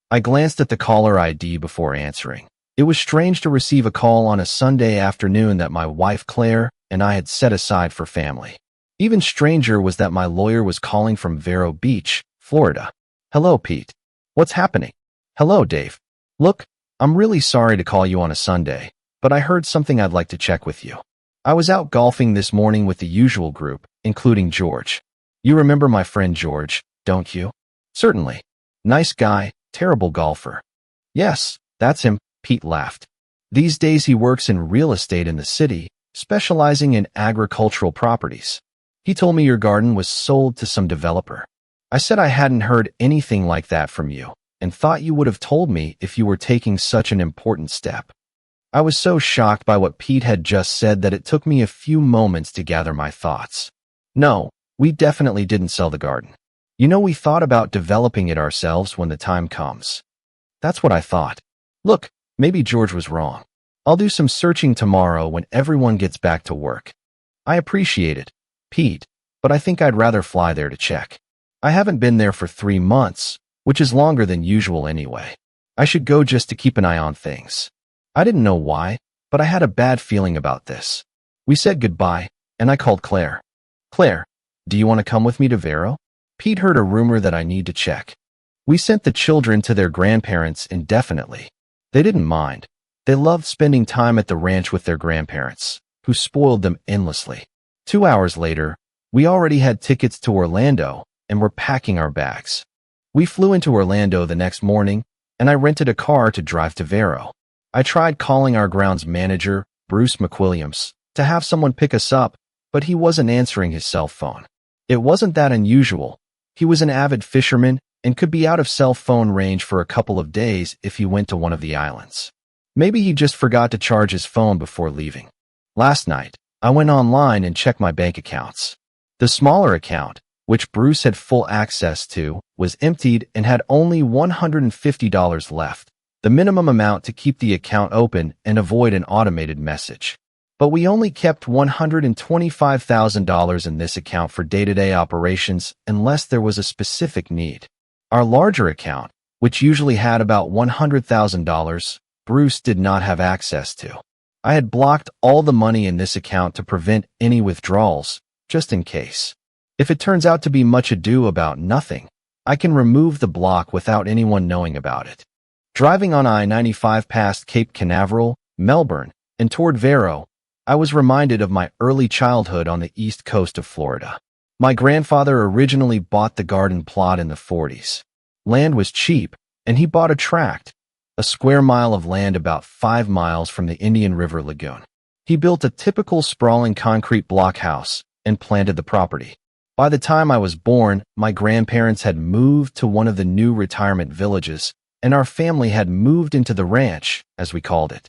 I glanced at the caller ID before answering. It was strange to receive a call on a Sunday afternoon that my wife Claire and I had set aside for family. Even stranger was that my lawyer was calling from Vero Beach, Florida. Hello, Pete. What's happening? Hello, Dave. Look, I'm really sorry to call you on a Sunday, but I heard something I'd like to check with you. I was out golfing this morning with the usual group, including George. You remember my friend George, don't you? Certainly. Nice guy, terrible golfer. Yes, that's him, Pete laughed. These days he works in real estate in the city, specializing in agricultural properties. He told me your garden was sold to some developer. I said I hadn't heard anything like that from you, and thought you would have told me if you were taking such an important step. I was so shocked by what Pete had just said that it took me a few moments to gather my thoughts. No, we definitely didn't sell the garden. You know, we thought about developing it ourselves when the time comes. That's what I thought. Look, maybe George was wrong. I'll do some searching tomorrow when everyone gets back to work. I appreciate it, Pete, but I think I'd rather fly there to check. I haven't been there for 3 months, which is longer than usual anyway. I should go just to keep an eye on things. I didn't know why, but I had a bad feeling about this. We said goodbye, and I called Claire. Claire, do you want to come with me to Vero? Pete heard a rumor that I need to check. We sent the children to their grandparents indefinitely. They didn't mind. They loved spending time at the ranch with their grandparents, who spoiled them endlessly. 2 hours later, we already had tickets to Orlando and were packing our bags. We flew into Orlando the next morning, and I rented a car to drive to Vero. I tried calling our grounds manager, Bruce McWilliams, to have someone pick us up, but he wasn't answering his cell phone. It wasn't that unusual. He was an avid fisherman and could be out of cell phone range for a couple of days if he went to one of the islands. Maybe he just forgot to charge his phone before leaving. Last night, I went online and checked my bank accounts. The smaller account, which Bruce had full access to, was emptied and had only $150 left, the minimum amount to keep the account open and avoid an automated message. But we only kept $125,000 in this account for day-to-day operations unless there was a specific need. Our larger account, which usually had about $100,000, Bruce did not have access to. I had blocked all the money in this account to prevent any withdrawals, just in case. If it turns out to be much ado about nothing, I can remove the block without anyone knowing about it. Driving on I-95 past Cape Canaveral, Melbourne, and toward Vero, I was reminded of my early childhood on the east coast of Florida. My grandfather originally bought the garden plot in the 40s. Land was cheap, and he bought a tract, a square mile of land about 5 miles from the Indian River Lagoon. He built a typical sprawling concrete block house and planted the property. By the time I was born, my grandparents had moved to one of the new retirement villages, and our family had moved into the ranch, as we called it.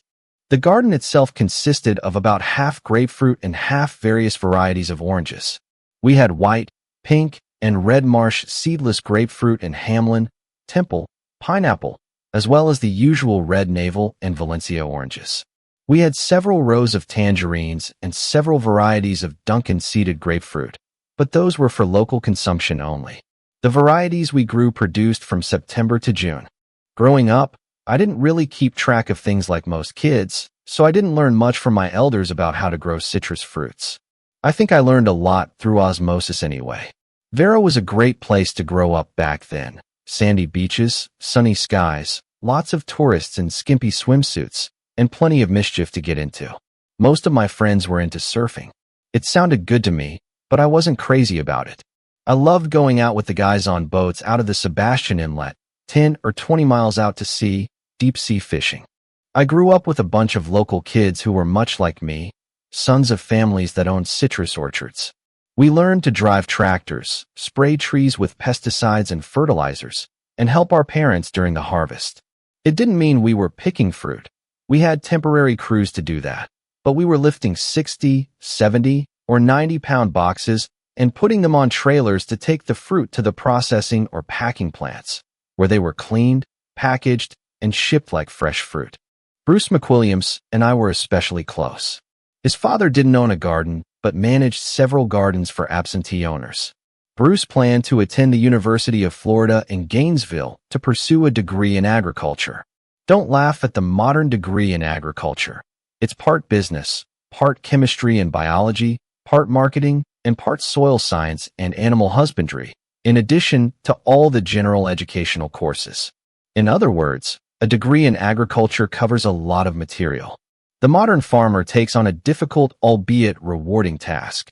The garden itself consisted of about half grapefruit and half various varieties of oranges. We had white, pink, and red marsh seedless grapefruit and Hamlin, Temple, pineapple, as well as the usual red navel and Valencia oranges. We had several rows of tangerines and several varieties of Duncan seeded grapefruit, but those were for local consumption only. The varieties we grew produced from September to June. Growing up, I didn't really keep track of things like most kids, so I didn't learn much from my elders about how to grow citrus fruits. I think I learned a lot through osmosis anyway. Vero was a great place to grow up back then. Sandy beaches, sunny skies, lots of tourists in skimpy swimsuits, and plenty of mischief to get into. Most of my friends were into surfing. It sounded good to me, but I wasn't crazy about it. I loved going out with the guys on boats out of the Sebastian Inlet, 10 or 20 miles out to sea, deep sea fishing. I grew up with a bunch of local kids who were much like me, sons of families that owned citrus orchards. We learned to drive tractors, spray trees with pesticides and fertilizers, and help our parents during the harvest. It didn't mean we were picking fruit. We had temporary crews to do that, but we were lifting 60, 70, or 90-pound boxes and putting them on trailers to take the fruit to the processing or packing plants, where they were cleaned, packaged, and shipped like fresh fruit. Bruce McWilliams and I were especially close. His father didn't own a garden, but managed several gardens for absentee owners. Bruce planned to attend the University of Florida in Gainesville to pursue a degree in agriculture. Don't laugh at the modern degree in agriculture. It's part business, part chemistry and biology, part marketing, and part soil science and animal husbandry, in addition to all the general educational courses. In other words, a degree in agriculture covers a lot of material. The modern farmer takes on a difficult, albeit rewarding task.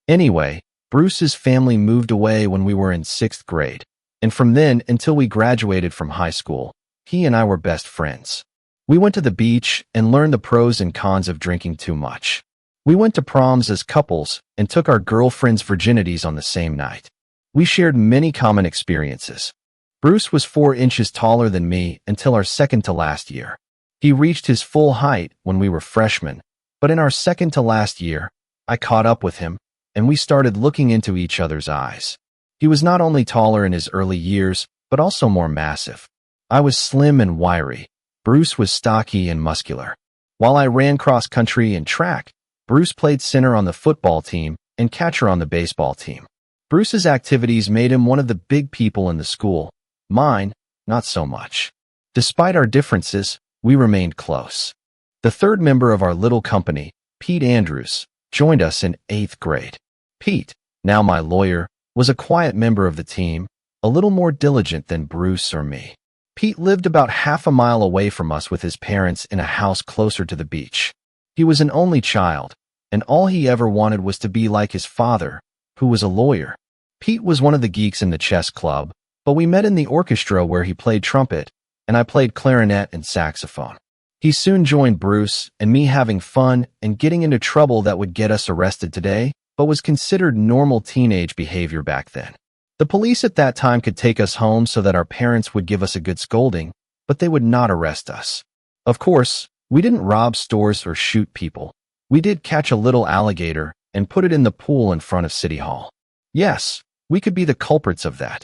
Anyway, Bruce's family moved away when we were in 6th grade, and from then until we graduated from high school, he and I were best friends. We went to the beach and learned the pros and cons of drinking too much. We went to proms as couples and took our girlfriends' virginities on the same night. We shared many common experiences. Bruce was 4 inches taller than me until our second to last year. He reached his full height when we were freshmen, but in our second to last year, I caught up with him, and we started looking into each other's eyes. He was not only taller in his early years, but also more massive. I was slim and wiry. Bruce was stocky and muscular. While I ran cross-country and track, Bruce played center on the football team and catcher on the baseball team. Bruce's activities made him one of the big people in the school. Mine, not so much. Despite our differences, we remained close. The third member of our little company, Pete Andrews, joined us in 8th grade. Pete, now my lawyer, was a quiet member of the team, a little more diligent than Bruce or me. Pete lived about half a mile away from us with his parents in a house closer to the beach. He was an only child, and all he ever wanted was to be like his father, who was a lawyer. Pete was one of the geeks in the chess club, but we met in the orchestra where he played trumpet, and I played clarinet and saxophone. He soon joined Bruce and me having fun and getting into trouble that would get us arrested today, but was considered normal teenage behavior back then. The police at that time could take us home so that our parents would give us a good scolding, but they would not arrest us. Of course, we didn't rob stores or shoot people. We did catch a little alligator and put it in the pool in front of City Hall. Yes, we could be the culprits of that.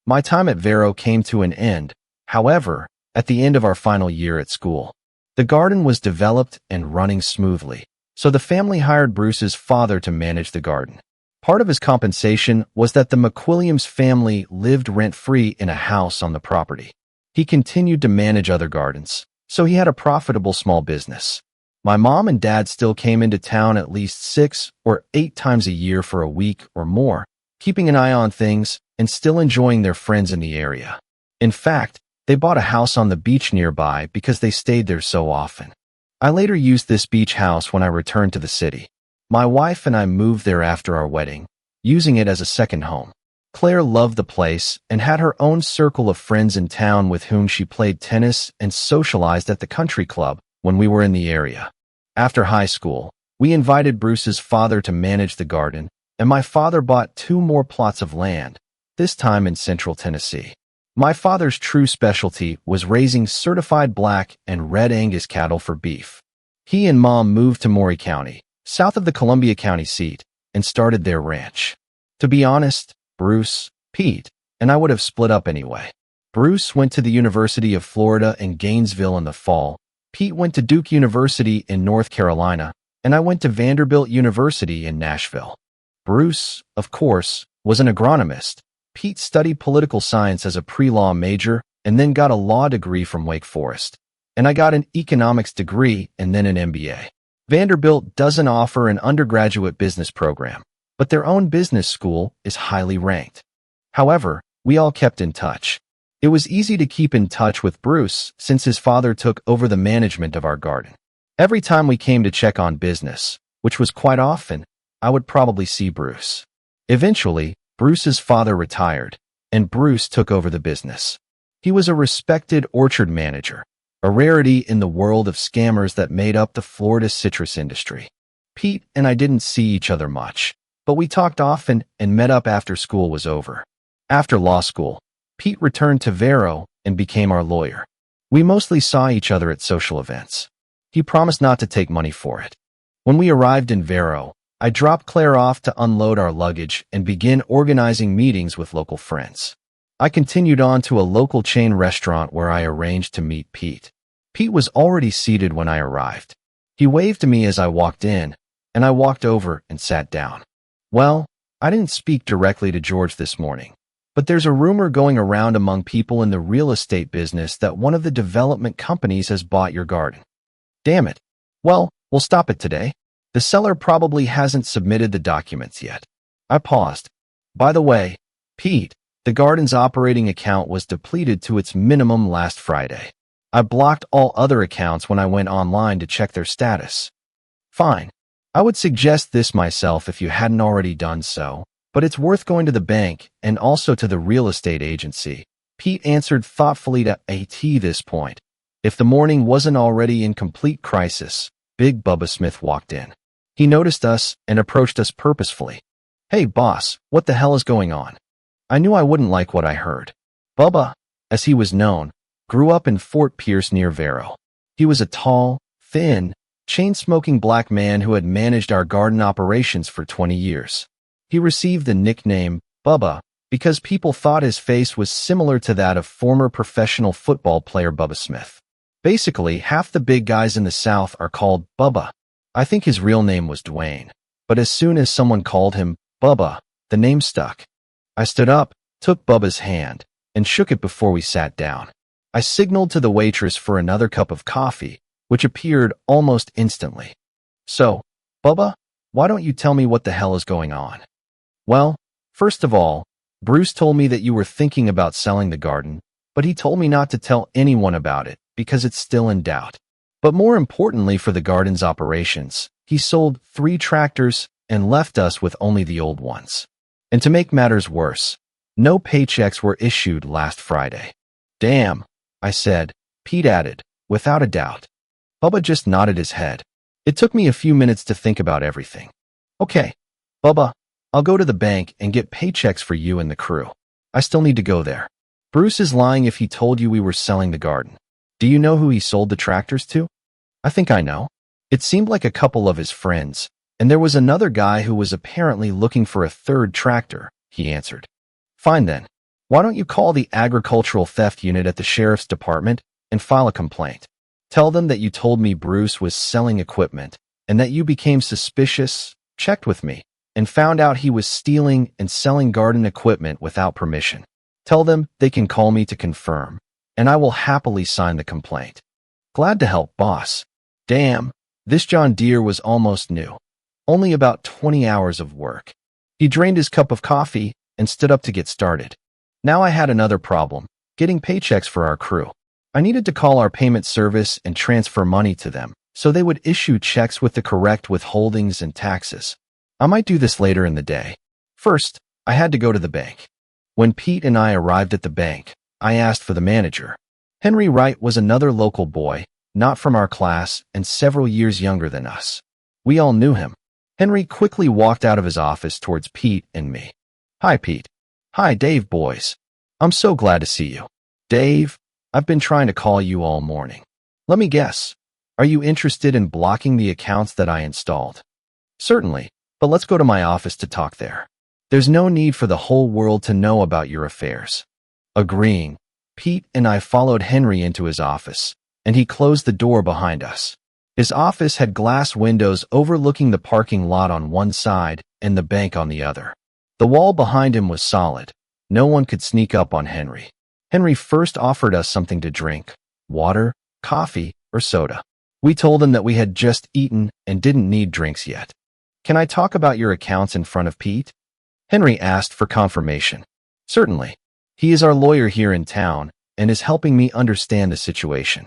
My time at Vero came to an end, however, at the end of our final year at school. The garden was developed and running smoothly, so the family hired Bruce's father to manage the garden. Part of his compensation was that the McWilliams family lived rent-free in a house on the property. He continued to manage other gardens, so he had a profitable small business. My mom and dad still came into town at least 6 or 8 times a year for a week or more, keeping an eye on things and still enjoying their friends in the area. In fact, they bought a house on the beach nearby because they stayed there so often. I later used this beach house when I returned to the city. My wife and I moved there after our wedding, using it as a second home. Claire loved the place and had her own circle of friends in town with whom she played tennis and socialized at the country club when we were in the area. After high school, we invited Bruce's father to manage the garden, and my father bought 2 more plots of land, this time in central Tennessee. My father's true specialty was raising certified black and red Angus cattle for beef. He and Mom moved to Maury County, south of the Columbia County seat, and started their ranch. To be honest, Bruce, Pete, and I would have split up anyway. Bruce went to the University of Florida in Gainesville in the fall. Pete went to Duke University in North Carolina, and I went to Vanderbilt University in Nashville. Bruce, of course, was an agronomist. Pete studied political science as a pre-law major and then got a law degree from Wake Forest. And I got an economics degree and then an MBA. Vanderbilt doesn't offer an undergraduate business program, but their own business school is highly ranked. However, we all kept in touch. It was easy to keep in touch with Bruce since his father took over the management of our garden. Every time we came to check on business, which was quite often, I would probably see Bruce. Eventually, Bruce's father retired, and Bruce took over the business. He was a respected orchard manager, a rarity in the world of scammers that made up the Florida citrus industry. Pete and I didn't see each other much, but we talked often and met up after school was over. After law school, Pete returned to Vero and became our lawyer. We mostly saw each other at social events. He promised not to take money for it. When we arrived in Vero, I dropped Claire off to unload our luggage and begin organizing meetings with local friends. I continued on to a local chain restaurant where I arranged to meet Pete. Pete was already seated when I arrived. He waved to me as I walked in, and I walked over and sat down. Well, I didn't speak directly to George this morning, but there's a rumor going around among people in the real estate business that one of the development companies has bought your garden. Damn it. Well, we'll stop it today. The seller probably hasn't submitted the documents yet. I paused. By the way, Pete, the garden's operating account was depleted to its minimum last Friday. I blocked all other accounts when I went online to check their status. Fine. I would suggest this myself if you hadn't already done so, but it's worth going to the bank and also to the real estate agency. Pete answered thoughtfully to AT this point. If the morning wasn't already in complete crisis, Big Bubba Smith walked in. He noticed us and approached us purposefully. Hey, boss, what the hell is going on? I knew I wouldn't like what I heard. Bubba, as he was known, grew up in Fort Pierce near Vero. He was a tall, thin, chain-smoking black man who had managed our garden operations for 20 years. He received the nickname Bubba because people thought his face was similar to that of former professional football player Bubba Smith. Basically, half the big guys in the South are called Bubba. I think his real name was Dwayne, but as soon as someone called him Bubba, the name stuck. I stood up, took Bubba's hand, and shook it before we sat down. I signaled to the waitress for another cup of coffee, which appeared almost instantly. So, Bubba, why don't you tell me what the hell is going on? Well, first of all, Bruce told me that you were thinking about selling the garden, but he told me not to tell anyone about it because it's still in doubt. But more importantly for the garden's operations, he sold 3 tractors and left us with only the old ones. And to make matters worse, no paychecks were issued last Friday. Damn, I said. Pete added, without a doubt. Bubba just nodded his head. It took me a few minutes to think about everything. Okay, Bubba, I'll go to the bank and get paychecks for you and the crew. I still need to go there. Bruce is lying if he told you we were selling the garden. Do you know who he sold the tractors to? I think I know. It seemed like a couple of his friends, and there was another guy who was apparently looking for a 3rd tractor, he answered. Fine then. Why don't you call the agricultural theft unit at the sheriff's department and file a complaint? Tell them that you told me Bruce was selling equipment and that you became suspicious, checked with me, and found out he was stealing and selling garden equipment without permission. Tell them they can call me to confirm, and I will happily sign the complaint. Glad to help, boss. Damn, this John Deere was almost new. Only about 20 hours of work. He drained his cup of coffee and stood up to get started. Now I had another problem, getting paychecks for our crew. I needed to call our payment service and transfer money to them, so they would issue checks with the correct withholdings and taxes. I might do this later in the day. First, I had to go to the bank. When Pete and I arrived at the bank, I asked for the manager. Henry Wright was another local boy, not from our class and several years younger than us. We all knew him. Henry quickly walked out of his office towards Pete and me. Hi, Pete. Hi, Dave, boys. I'm so glad to see you. Dave, I've been trying to call you all morning. Let me guess. Are you interested in blocking the accounts that I installed? Certainly, but let's go to my office to talk there. There's no need for the whole world to know about your affairs. Agreeing, Pete and I followed Henry into his office, and he closed the door behind us. His office had glass windows overlooking the parking lot on one side and the bank on the other. The wall behind him was solid. No one could sneak up on Henry. Henry first offered us something to drink, water, coffee, or soda. We told him that we had just eaten and didn't need drinks yet. Can I talk about your accounts in front of Pete? Henry asked for confirmation. Certainly. He is our lawyer here in town and is helping me understand the situation.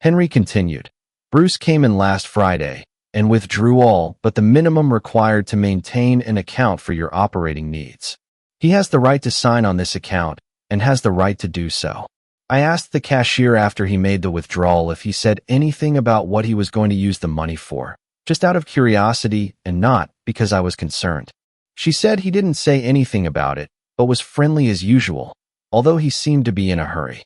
Henry continued. Bruce came in last Friday and withdrew all but the minimum required to maintain an account for your operating needs. He has the right to sign on this account and has the right to do so. I asked the cashier after he made the withdrawal if he said anything about what he was going to use the money for, just out of curiosity and not because I was concerned. She said he didn't say anything about it, but was friendly as usual, although he seemed to be in a hurry.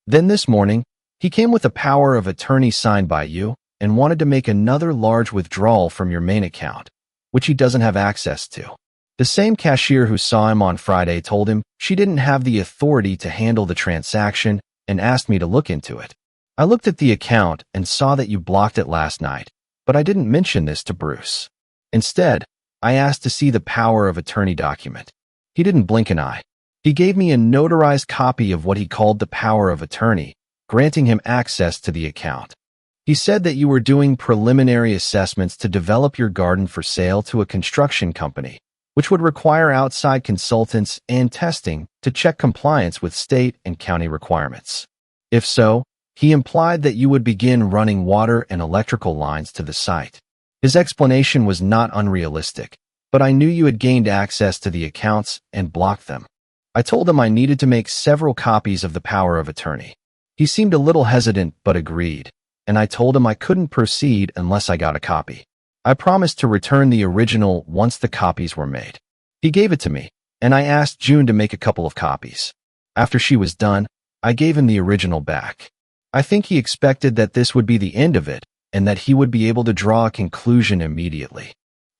Then this morning, he came with a power of attorney signed by you and wanted to make another large withdrawal from your main account, which he doesn't have access to. The same cashier who saw him on Friday told him she didn't have the authority to handle the transaction and asked me to look into it. I looked at the account and saw that you blocked it last night, but I didn't mention this to Bruce. Instead, I asked to see the power of attorney document. He didn't blink an eye. He gave me a notarized copy of what he called the power of attorney, granting him access to the account. He said that you were doing preliminary assessments to develop your garden for sale to a construction company, which would require outside consultants and testing to check compliance with state and county requirements. If so, he implied that you would begin running water and electrical lines to the site. His explanation was not unrealistic, but I knew you had gained access to the accounts and blocked them. I told him I needed to make several copies of the power of attorney. He seemed a little hesitant but agreed, and I told him I couldn't proceed unless I got a copy. I promised to return the original once the copies were made. He gave it to me, and I asked June to make a couple of copies. After she was done, I gave him the original back. I think he expected that this would be the end of it, and that he would be able to draw a conclusion immediately.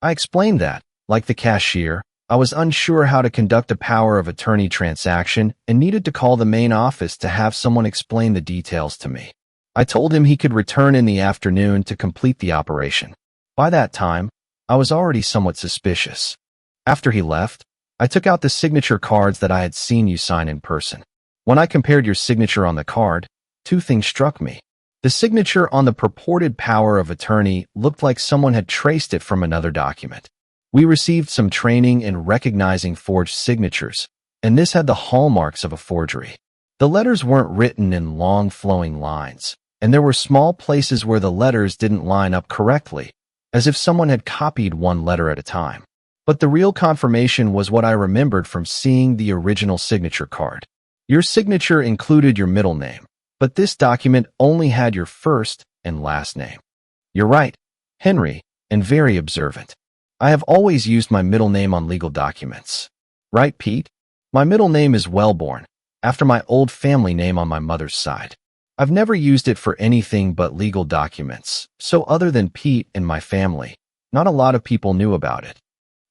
I explained that, like the cashier, I was unsure how to conduct a power of attorney transaction and needed to call the main office to have someone explain the details to me. I told him he could return in the afternoon to complete the operation. By that time, I was already somewhat suspicious. After he left, I took out the signature cards that I had seen you sign in person. When I compared your signature on the card, two things struck me. The signature on the purported power of attorney looked like someone had traced it from another document. We received some training in recognizing forged signatures, and this had the hallmarks of a forgery. The letters weren't written in long flowing lines, and there were small places where the letters didn't line up correctly, as if someone had copied one letter at a time. But the real confirmation was what I remembered from seeing the original signature card. Your signature included your middle name, but this document only had your first and last name. You're right, Henry, and very observant. I have always used my middle name on legal documents. Right, Pete? My middle name is Wellborn, after my old family name on my mother's side. I've never used it for anything but legal documents, so other than Pete and my family, not a lot of people knew about it.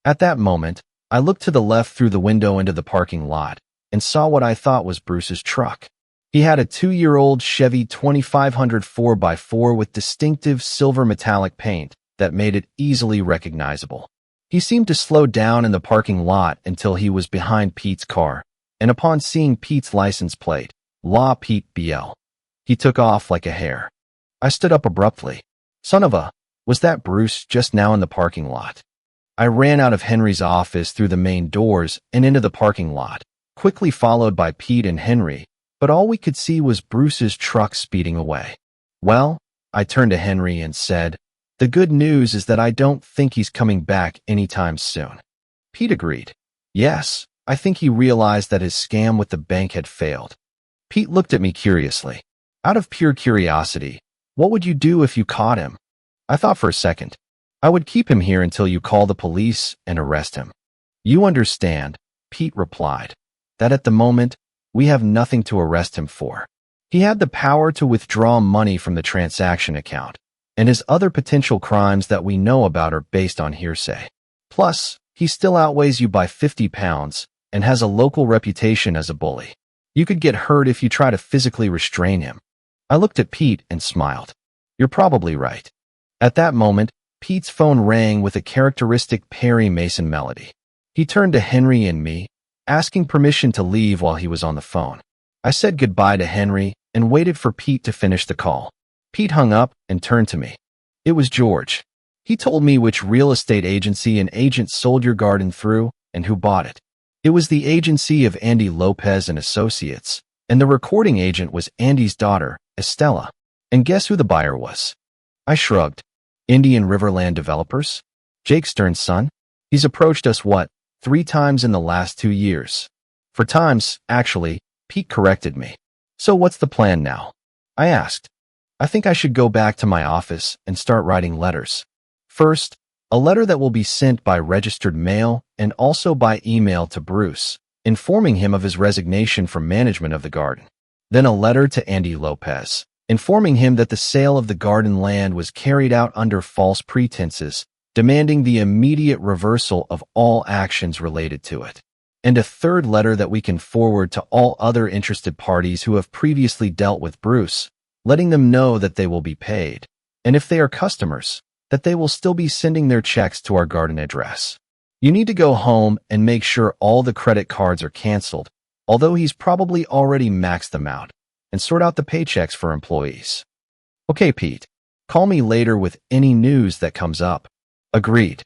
At that moment, I looked to the left through the window into the parking lot and saw what I thought was Bruce's truck. He had a 2-year-old Chevy 2500 4x4 with distinctive silver metallic paint that made it easily recognizable. He seemed to slow down in the parking lot until he was behind Pete's car, and upon seeing Pete's license plate, La Pete BL, he took off like a hare. I stood up abruptly. Son of a, was that Bruce just now in the parking lot? I ran out of Henry's office through the main doors and into the parking lot, quickly followed by Pete and Henry, but all we could see was Bruce's truck speeding away. Well, I turned to Henry and said, the good news is that I don't think he's coming back anytime soon. Pete agreed. Yes, I think he realized that his scam with the bank had failed. Pete looked at me curiously. Out of pure curiosity, what would you do if you caught him? I thought for a second. I would keep him here until you call the police and arrest him. You understand, Pete replied, that at the moment, we have nothing to arrest him for. He had the power to withdraw money from the transaction account, and his other potential crimes that we know about are based on hearsay. Plus, he still outweighs you by 50 pounds and has a local reputation as a bully. You could get hurt if you try to physically restrain him. I looked at Pete and smiled. You're probably right. At that moment, Pete's phone rang with a characteristic Perry Mason melody. He turned to Henry and me, asking permission to leave while he was on the phone. I said goodbye to Henry and waited for Pete to finish the call. Pete hung up and turned to me. It was George. He told me which real estate agency an agent sold your garden through and who bought it. It was the agency of Andy Lopez and Associates, and the recording agent was Andy's daughter, Estella. And guess who the buyer was? I shrugged. Indian Riverland Developers? Jake Stern's son? He's approached us, 3 times in the last 2 years. 4 times, actually, Pete corrected me. So what's the plan now? I asked. I think I should go back to my office and start writing letters. First, a letter that will be sent by registered mail and also by email to Bruce, informing him of his resignation from management of the garden. Then a letter to Andy Lopez, informing him that the sale of the garden land was carried out under false pretenses, demanding the immediate reversal of all actions related to it. And a third letter that we can forward to all other interested parties who have previously dealt with Bruce, letting them know that they will be paid, and if they are customers, that they will still be sending their checks to our garden address. You need to go home and make sure all the credit cards are canceled, although he's probably already maxed them out, and sort out the paychecks for employees. Okay, Pete. Call me later with any news that comes up. Agreed.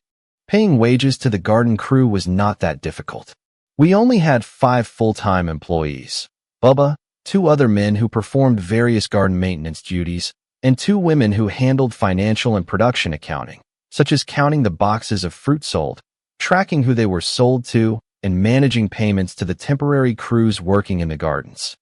Paying wages to the garden crew was not that difficult. We only had 5 full-time employees. Bubba, 2 other men who performed various garden maintenance duties, and 2 women who handled financial and production accounting, such as counting the boxes of fruit sold, tracking who they were sold to, and managing payments to the temporary crews working in the gardens.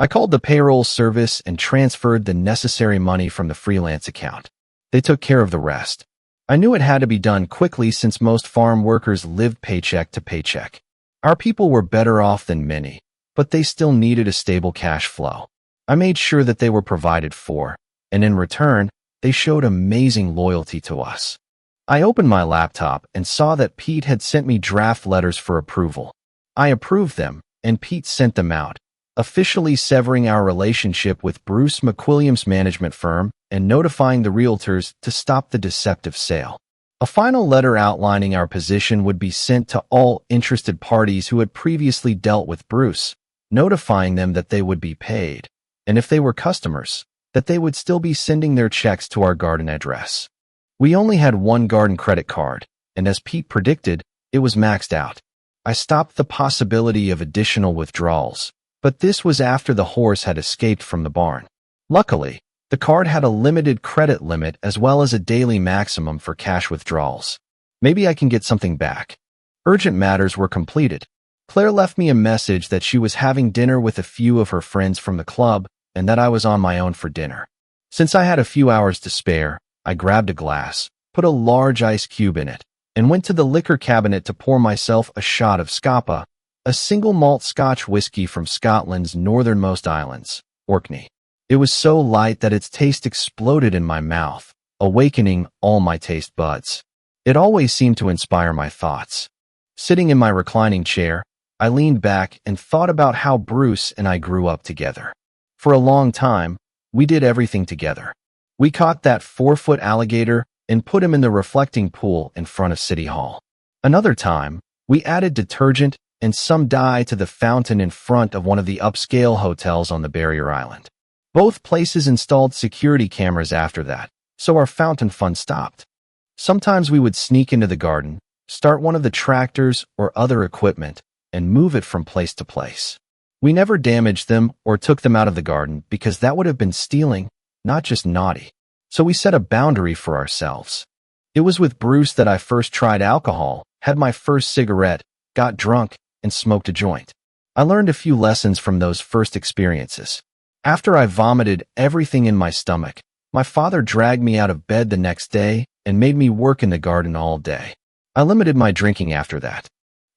I called the payroll service and transferred the necessary money from the freelance account. They took care of the rest. I knew it had to be done quickly since most farm workers lived paycheck to paycheck. Our people were better off than many, but they still needed a stable cash flow. I made sure that they were provided for, and in return, they showed amazing loyalty to us. I opened my laptop and saw that Pete had sent me draft letters for approval. I approved them, and Pete sent them out, officially severing our relationship with Bruce McWilliams' management firm and notifying the realtors to stop the deceptive sale. A final letter outlining our position would be sent to all interested parties who had previously dealt with Bruce, notifying them that they would be paid, and if they were customers, that they would still be sending their checks to our garden address. We only had 1 garden credit card, and as Pete predicted, it was maxed out. I stopped the possibility of additional withdrawals, but this was after the horse had escaped from the barn. Luckily, the card had a limited credit limit as well as a daily maximum for cash withdrawals. Maybe I can get something back. Urgent matters were completed. Claire left me a message that she was having dinner with a few of her friends from the club and that I was on my own for dinner. Since I had a few hours to spare, I grabbed a glass, put a large ice cube in it, and went to the liquor cabinet to pour myself a shot of Scapa, a single malt Scotch whiskey from Scotland's northernmost islands, Orkney. It was so light that its taste exploded in my mouth, awakening all my taste buds. It always seemed to inspire my thoughts. Sitting in my reclining chair, I leaned back and thought about how Bruce and I grew up together. For a long time, we did everything together. We caught that 4-foot alligator and put him in the reflecting pool in front of City Hall. Another time, we added detergent and some dye to the fountain in front of one of the upscale hotels on the barrier island. Both places installed security cameras after that, so our fountain fun stopped. Sometimes we would sneak into the garden, start one of the tractors or other equipment, and move it from place to place. We never damaged them or took them out of the garden because that would have been stealing, not just naughty. So we set a boundary for ourselves. It was with Bruce that I first tried alcohol, had my first cigarette, got drunk, and smoked a joint. I learned a few lessons from those first experiences. After I vomited everything in my stomach, my father dragged me out of bed the next day and made me work in the garden all day. I limited my drinking after that.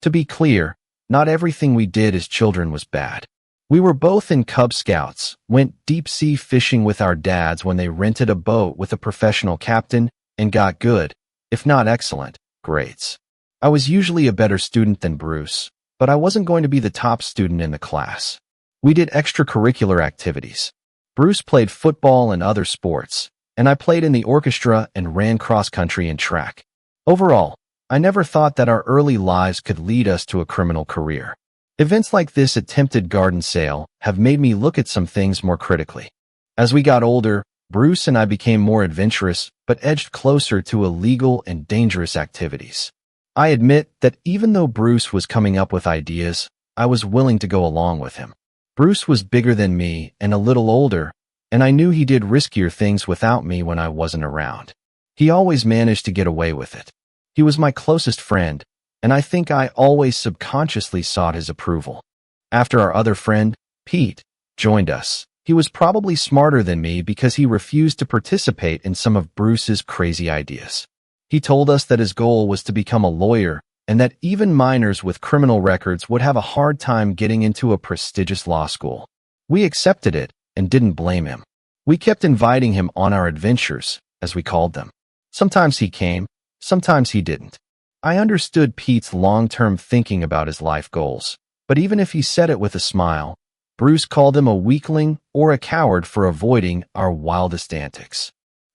To be clear, not everything we did as children was bad. We were both in Cub Scouts, went deep-sea fishing with our dads when they rented a boat with a professional captain, and got good, if not excellent, grades. I was usually a better student than Bruce, but I wasn't going to be the top student in the class. We did extracurricular activities. Bruce played football and other sports, and I played in the orchestra and ran cross-country and track. Overall, I never thought that our early lives could lead us to a criminal career. Events like this attempted garden sale have made me look at some things more critically. As we got older, Bruce and I became more adventurous, but edged closer to illegal and dangerous activities. I admit that even though Bruce was coming up with ideas, I was willing to go along with him. Bruce was bigger than me and a little older, and I knew he did riskier things without me when I wasn't around. He always managed to get away with it. He was my closest friend, and I think I always subconsciously sought his approval. After our other friend, Pete, joined us, he was probably smarter than me because he refused to participate in some of Bruce's crazy ideas. He told us that his goal was to become a lawyer and that even minors with criminal records would have a hard time getting into a prestigious law school. We accepted it and didn't blame him. We kept inviting him on our adventures, as we called them. Sometimes he came, sometimes he didn't. I understood Pete's long-term thinking about his life goals, but even if he said it with a smile, Bruce called him a weakling or a coward for avoiding our wildest antics.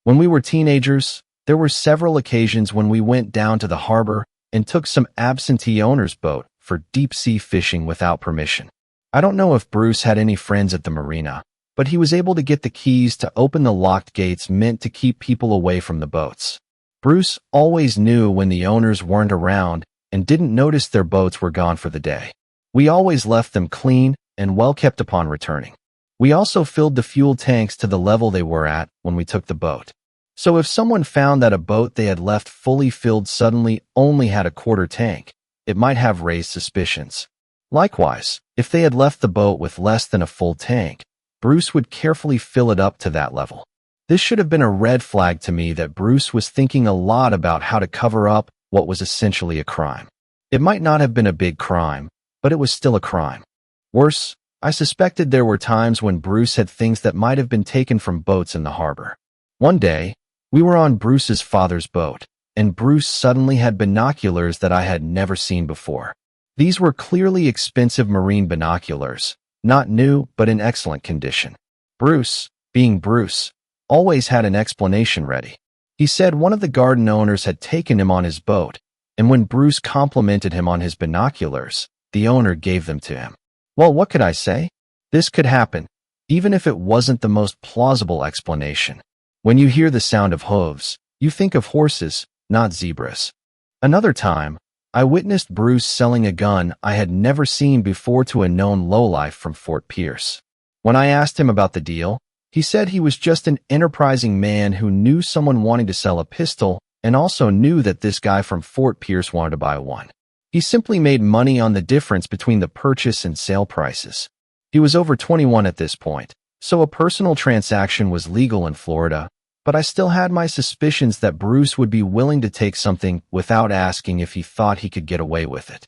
When we were teenagers, there were several occasions when we went down to the harbor, and took some absentee owner's boat for deep-sea fishing without permission. I don't know if Bruce had any friends at the marina, but he was able to get the keys to open the locked gates meant to keep people away from the boats. Bruce always knew when the owners weren't around and didn't notice their boats were gone for the day. We always left them clean and well kept upon returning. We also filled the fuel tanks to the level they were at when we took the boat. So if someone found that a boat they had left fully filled suddenly only had a quarter tank, it might have raised suspicions. Likewise, if they had left the boat with less than a full tank, Bruce would carefully fill it up to that level. This should have been a red flag to me that Bruce was thinking a lot about how to cover up what was essentially a crime. It might not have been a big crime, but it was still a crime. Worse, I suspected there were times when Bruce had things that might have been taken from boats in the harbor. One day, we were on Bruce's father's boat, and Bruce suddenly had binoculars that I had never seen before. These were clearly expensive marine binoculars, not new but in excellent condition. Bruce, being Bruce, always had an explanation ready. He said one of the garden owners had taken him on his boat, and when Bruce complimented him on his binoculars, the owner gave them to him. Well, what could I say? This could happen, even if it wasn't the most plausible explanation. When you hear the sound of hooves, you think of horses, not zebras. Another time, I witnessed Bruce selling a gun I had never seen before to a known lowlife from Fort Pierce. When I asked him about the deal, he said he was just an enterprising man who knew someone wanting to sell a pistol and also knew that this guy from Fort Pierce wanted to buy one. He simply made money on the difference between the purchase and sale prices. He was over 21 at this point, so a personal transaction was legal in Florida, but I still had my suspicions that Bruce would be willing to take something without asking if he thought he could get away with it.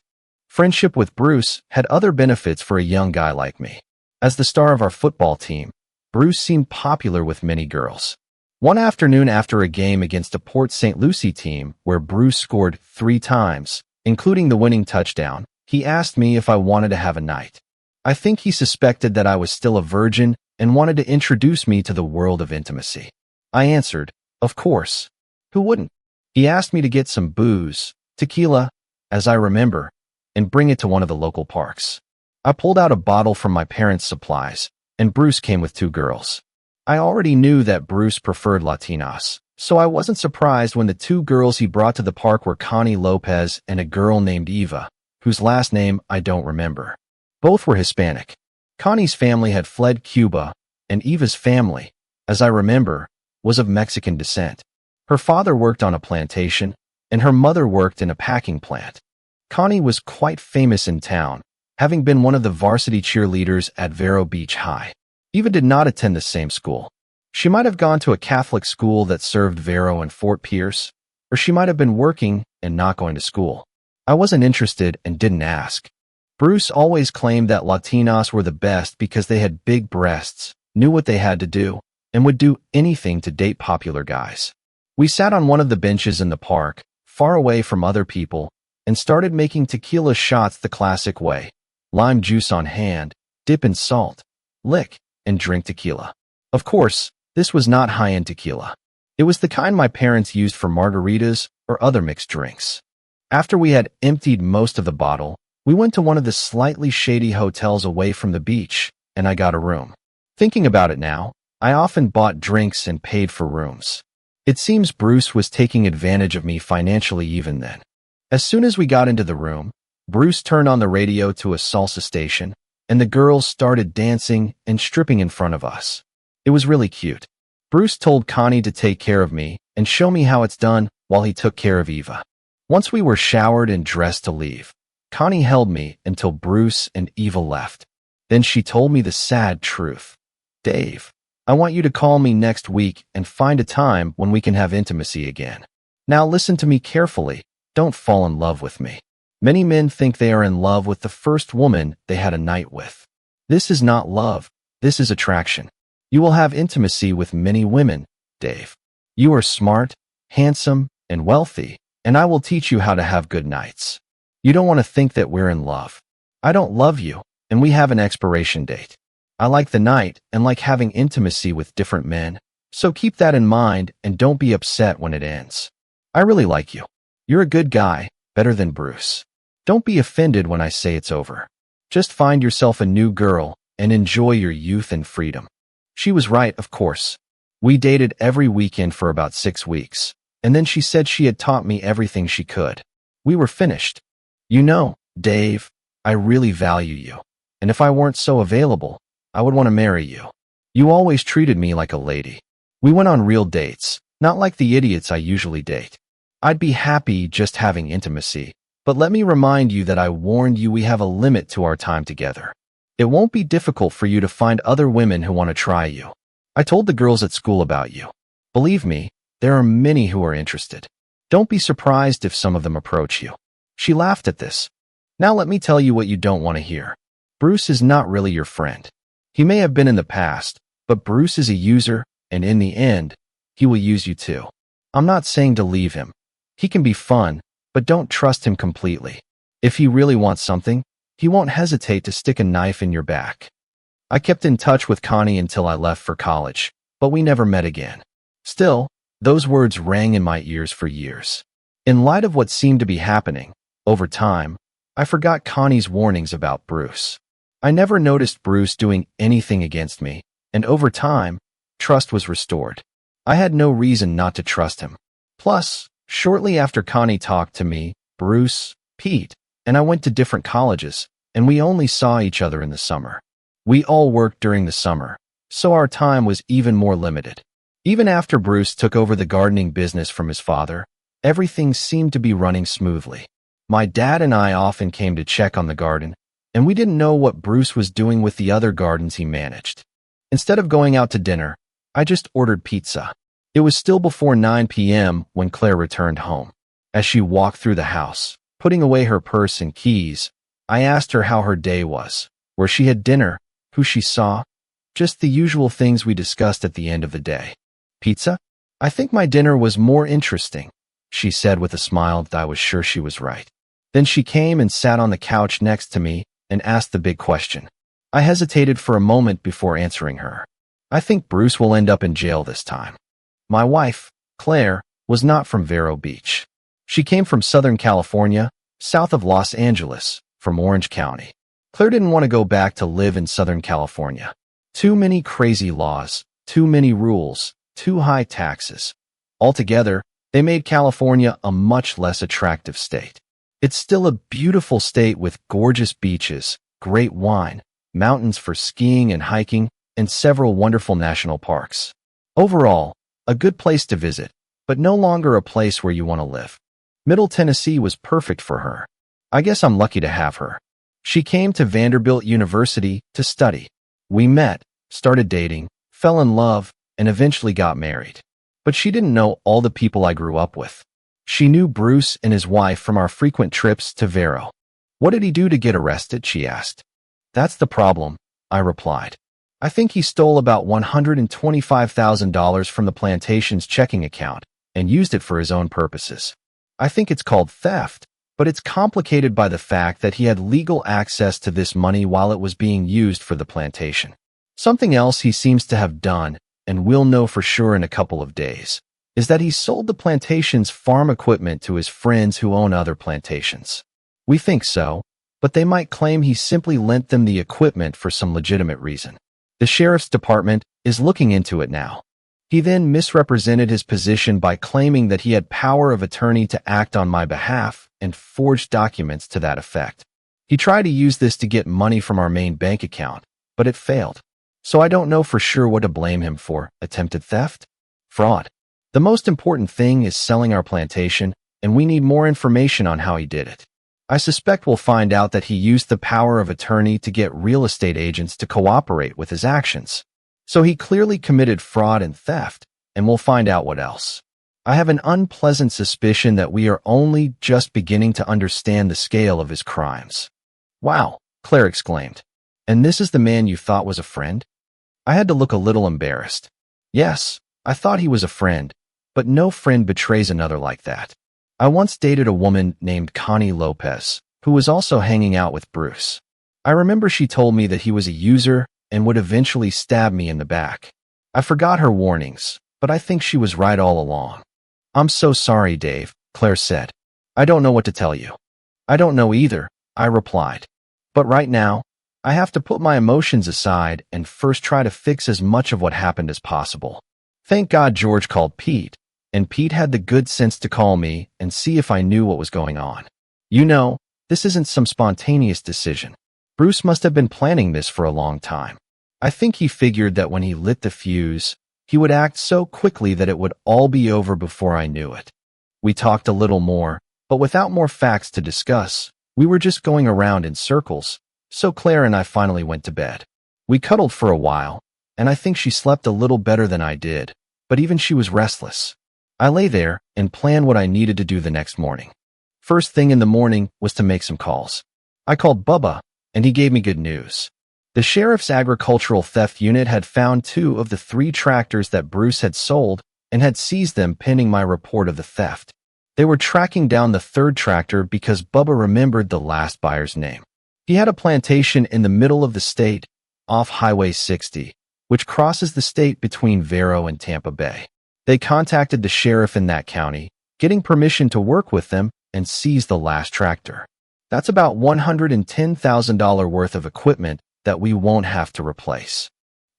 Friendship with Bruce had other benefits for a young guy like me. As the star of our football team, Bruce seemed popular with many girls. One afternoon after a game against a Port St. Lucie team where Bruce scored 3 times, including the winning touchdown, he asked me if I wanted to have a night. I think he suspected that I was still a virgin and wanted to introduce me to the world of intimacy. I answered, of course. Who wouldn't? He asked me to get some booze, tequila, as I remember, and bring it to one of the local parks. I pulled out a bottle from my parents' supplies, and Bruce came with 2 girls. I already knew that Bruce preferred Latinas, so I wasn't surprised when the 2 girls he brought to the park were Connie Lopez and a girl named Eva, whose last name I don't remember. Both were Hispanic. Connie's family had fled Cuba, and Eva's family, as I remember, was of Mexican descent. Her father worked on a plantation, and her mother worked in a packing plant. Connie was quite famous in town, having been one of the varsity cheerleaders at Vero Beach High. Eva did not attend the same school. She might have gone to a Catholic school that served Vero and Fort Pierce, or she might have been working and not going to school. I wasn't interested and didn't ask. Bruce always claimed that Latinas were the best because they had big breasts, knew what they had to do, and would do anything to date popular guys. We sat on one of the benches in the park, far away from other people, and started making tequila shots the classic way. Lime juice on hand, dip in salt, lick, and drink tequila. Of course, this was not high-end tequila. It was the kind my parents used for margaritas or other mixed drinks. After we had emptied most of the bottle, we went to one of the slightly shady hotels away from the beach, and I got a room. Thinking about it now, I often bought drinks and paid for rooms. It seems Bruce was taking advantage of me financially even then. As soon as we got into the room, Bruce turned on the radio to a salsa station, and the girls started dancing and stripping in front of us. It was really cute. Bruce told Connie to take care of me and show me how it's done while he took care of Eva. Once we were showered and dressed to leave, Connie held me until Bruce and Eva left. Then she told me the sad truth. Dave, I want you to call me next week and find a time when we can have intimacy again. Now listen to me carefully. Don't fall in love with me. Many men think they are in love with the first woman they had a night with. This is not love. This is attraction. You will have intimacy with many women, Dave. You are smart, handsome, and wealthy, and I will teach you how to have good nights. You don't want to think that we're in love. I don't love you, and we have an expiration date. I like the night and like having intimacy with different men, so keep that in mind and don't be upset when it ends. I really like you. You're a good guy, better than Bruce. Don't be offended when I say it's over. Just find yourself a new girl and enjoy your youth and freedom. She was right, of course. We dated every weekend for about 6 weeks, and then she said she had taught me everything she could. We were finished. You know, Dave, I really value you, and if I weren't so available, I would want to marry you. You always treated me like a lady. We went on real dates, not like the idiots I usually date. I'd be happy just having intimacy, but let me remind you that I warned you we have a limit to our time together. It won't be difficult for you to find other women who want to try you. I told the girls at school about you. Believe me, there are many who are interested. Don't be surprised if some of them approach you. She laughed at this. Now let me tell you what you don't want to hear. Bruce is not really your friend. He may have been in the past, but Bruce is a user, and in the end, he will use you too. I'm not saying to leave him. He can be fun, but don't trust him completely. If he really wants something, he won't hesitate to stick a knife in your back. I kept in touch with Connie until I left for college, but we never met again. Still, those words rang in my ears for years. In light of what seemed to be happening, over time, I forgot Connie's warnings about Bruce. I never noticed Bruce doing anything against me, and over time, trust was restored. I had no reason not to trust him. Plus, shortly after Connie talked to me, Bruce, Pete, and I went to different colleges, and we only saw each other in the summer. We all worked during the summer, so our time was even more limited. Even after Bruce took over the gardening business from his father, everything seemed to be running smoothly. My dad and I often came to check on the garden, and we didn't know what Bruce was doing with the other gardens he managed. Instead of going out to dinner, I just ordered pizza. It was still before 9 p.m. when Claire returned home. As she walked through the house, putting away her purse and keys, I asked her how her day was, where she had dinner, who she saw, just the usual things we discussed at the end of the day. Pizza? I think my dinner was more interesting, she said with a smile that I was sure she was right. Then she came and sat on the couch next to me and asked the big question. I hesitated for a moment before answering her. I think Bruce will end up in jail this time. My wife, Claire, was not from Vero Beach. She came from Southern California, south of Los Angeles, from Orange County. Claire didn't want to go back to live in Southern California. Too many crazy laws, too many rules, too high taxes. Altogether, they made California a much less attractive state. It's still a beautiful state with gorgeous beaches, great wine, mountains for skiing and hiking, and several wonderful national parks. Overall, a good place to visit, but no longer a place where you want to live. Middle Tennessee was perfect for her. I guess I'm lucky to have her. She came to Vanderbilt University to study. We met, started dating, fell in love, and eventually got married. But she didn't know all the people I grew up with. She knew Bruce and his wife from our frequent trips to Vero. What did he do to get arrested? She asked. That's the problem, I replied. I think he stole about $125,000 from the plantation's checking account and used it for his own purposes. I think it's called theft, but it's complicated by the fact that he had legal access to this money while it was being used for the plantation. Something else he seems to have done, and we'll know for sure in a couple of days, is that he sold the plantation's farm equipment to his friends who own other plantations. We think so, but they might claim he simply lent them the equipment for some legitimate reason. The sheriff's department is looking into it now. He then misrepresented his position by claiming that he had power of attorney to act on my behalf and forged documents to that effect. He tried to use this to get money from our main bank account, but it failed. So I don't know for sure what to blame him for: attempted theft? Fraud. The most important thing is selling our plantation, and we need more information on how he did it. I suspect we'll find out that he used the power of attorney to get real estate agents to cooperate with his actions. So he clearly committed fraud and theft, and we'll find out what else. I have an unpleasant suspicion that we are only just beginning to understand the scale of his crimes. Wow, Claire exclaimed. And this is the man you thought was a friend? I had to look a little embarrassed. Yes, I thought he was a friend, but no friend betrays another like that. I once dated a woman named Connie Lopez, who was also hanging out with Bruce. I remember she told me that he was a user and would eventually stab me in the back. I forgot her warnings, but I think she was right all along. I'm so sorry, Dave, Claire said. I don't know what to tell you. I don't know either, I replied. But right now, I have to put my emotions aside and first try to fix as much of what happened as possible. Thank God George called Pete, and Pete had the good sense to call me and see if I knew what was going on. You know, this isn't some spontaneous decision. Bruce must have been planning this for a long time. I think he figured that when he lit the fuse, he would act so quickly that it would all be over before I knew it. We talked a little more, but without more facts to discuss. We were just going around in circles, so Claire and I finally went to bed. We cuddled for a while, and I think she slept a little better than I did, but even she was restless. I lay there and planned what I needed to do the next morning. First thing in the morning was to make some calls. I called Bubba, and he gave me good news. The sheriff's agricultural theft unit had found 2 of the 3 tractors that Bruce had sold and had seized them pending my report of the theft. They were tracking down the 3rd tractor because Bubba remembered the last buyer's name. He had a plantation in the middle of the state, off Highway 60, which crosses the state between Vero and Tampa Bay. They contacted the sheriff in that county, getting permission to work with them and seize the last tractor. That's about $110,000 worth of equipment that we won't have to replace.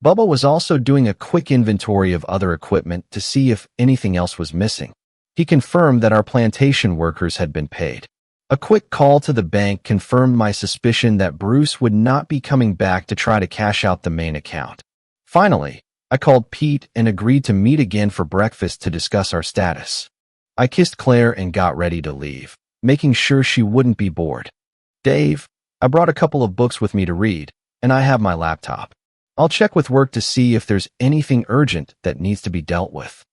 Bubba was also doing a quick inventory of other equipment to see if anything else was missing. He confirmed that our plantation workers had been paid. A quick call to the bank confirmed my suspicion that Bruce would not be coming back to try to cash out the main account. Finally, I called Pete and agreed to meet again for breakfast to discuss our status. I kissed Claire and got ready to leave, making sure she wouldn't be bored. Dave, I brought a couple of books with me to read, and I have my laptop. I'll check with work to see if there's anything urgent that needs to be dealt with.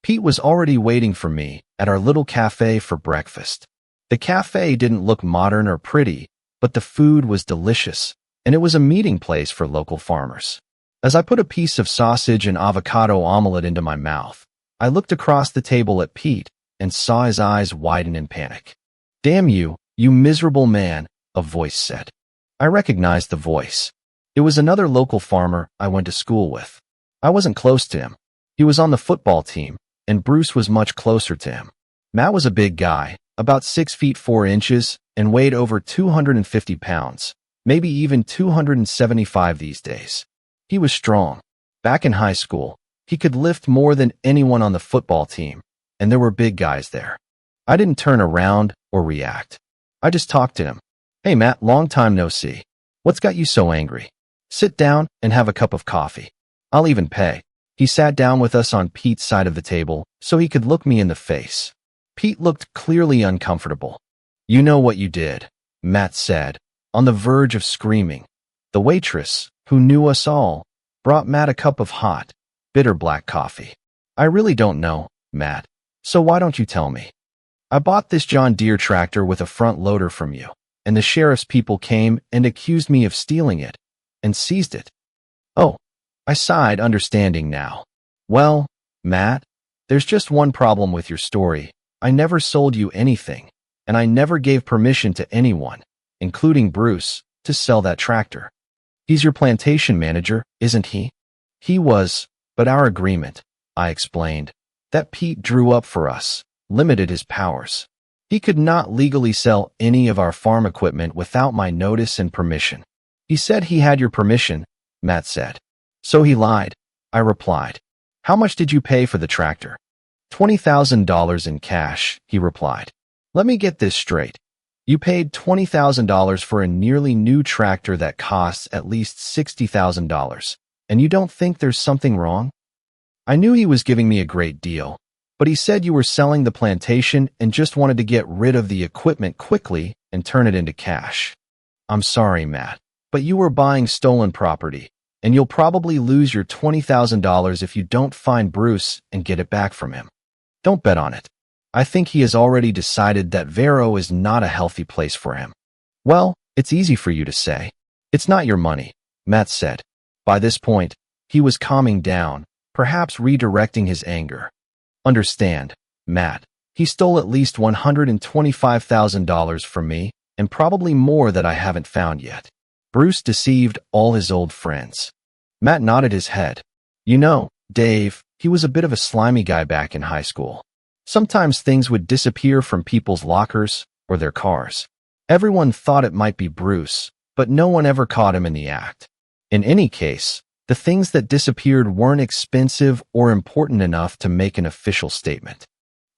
Pete was already waiting for me at our little cafe for breakfast. The cafe didn't look modern or pretty, but the food was delicious, and it was a meeting place for local farmers. As I put a piece of sausage and avocado omelet into my mouth, I looked across the table at Pete and saw his eyes widen in panic. "Damn you, you miserable man," a voice said. I recognized the voice. It was another local farmer I went to school with. I wasn't close to him. He was on the football team, and Bruce was much closer to him. Matt was a big guy, about 6 feet 4 inches, and weighed over 250 pounds, maybe even 275 these days. He was strong. Back in high school, he could lift more than anyone on the football team, and there were big guys there. I didn't turn around or react. I just talked to him. "Hey Matt, long time no see. What's got you so angry? Sit down and have a cup of coffee. I'll even pay." He sat down with us on Pete's side of the table so he could look me in the face. Pete looked clearly uncomfortable. "You know what you did," Matt said, on the verge of screaming. The waitress, who knew us all, brought Matt a cup of hot, bitter black coffee. "I really don't know, Matt, so why don't you tell me? I bought this John Deere tractor with a front loader from you, and the sheriff's people came and accused me of stealing it and seized it." "Oh," I sighed, understanding now. "Well, Matt, there's just one problem with your story. I never sold you anything, and I never gave permission to anyone, including Bruce, to sell that tractor. He's your plantation manager, isn't he?" "He was, but our agreement," I explained, "that Pete drew up for us, limited his powers. He could not legally sell any of our farm equipment without my notice and permission." "He said he had your permission," Matt said. "So he lied," I replied. "How much did you pay for the tractor?" $20,000 in cash, he replied. "Let me get this straight. You paid $20,000 for a nearly new tractor that costs at least $60,000, and you don't think there's something wrong?" I knew he was giving me a great deal, but he said you were selling the plantation and just wanted to get rid of the equipment quickly and turn it into cash. "I'm sorry, Matt, but you were buying stolen property, and you'll probably lose your $20,000 if you don't find Bruce and get it back from him. Don't bet on it. I think he has already decided that Vero is not a healthy place for him." "Well, it's easy for you to say. It's not your money," Matt said. By this point, he was calming down, perhaps redirecting his anger. "Understand, Matt, he stole at least $125,000 from me, and probably more that I haven't found yet. Bruce deceived all his old friends." Matt nodded his head. "You know, Dave, he was a bit of a slimy guy back in high school. Sometimes things would disappear from people's lockers or their cars. Everyone thought it might be Bruce, but no one ever caught him in the act. In any case, the things that disappeared weren't expensive or important enough to make an official statement.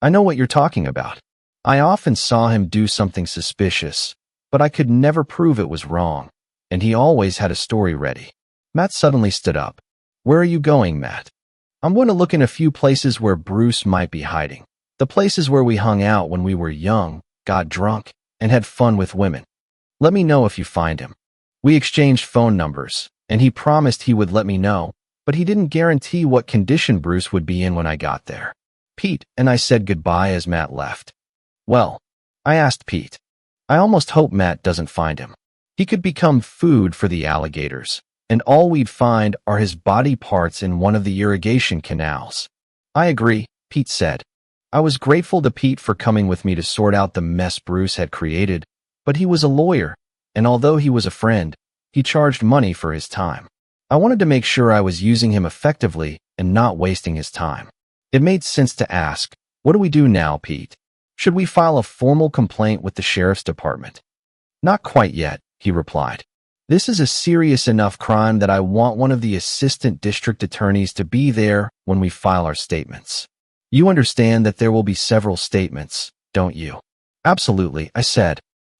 I know what you're talking about. I often saw him do something suspicious, but I could never prove it was wrong, and he always had a story ready. Matt suddenly stood up. Where are you going, Matt? I'm going to look in a few places where Bruce might be hiding. The places where we hung out when we were young, got drunk, and had fun with women. Let me know if you find him. We exchanged phone numbers, and he promised he would let me know, but he didn't guarantee what condition Bruce would be in when I got there. Pete and I said goodbye as Matt left. Well, I asked Pete. I almost hope Matt doesn't find him. He could become food for the alligators, and all we'd find are his body parts in one of the irrigation canals. I agree, Pete said. I was grateful to Pete for coming with me to sort out the mess Bruce had created, but he was a lawyer, and although he was a friend, he charged money for his time. I wanted to make sure I was using him effectively and not wasting his time. It made sense to ask, what do we do now, Pete? Should we file a formal complaint with the sheriff's department? Not quite yet, he replied. This is a serious enough crime that I want one of the assistant district attorneys to be there when we file our statements. You understand that there will be several statements, don't you? Absolutely, I said.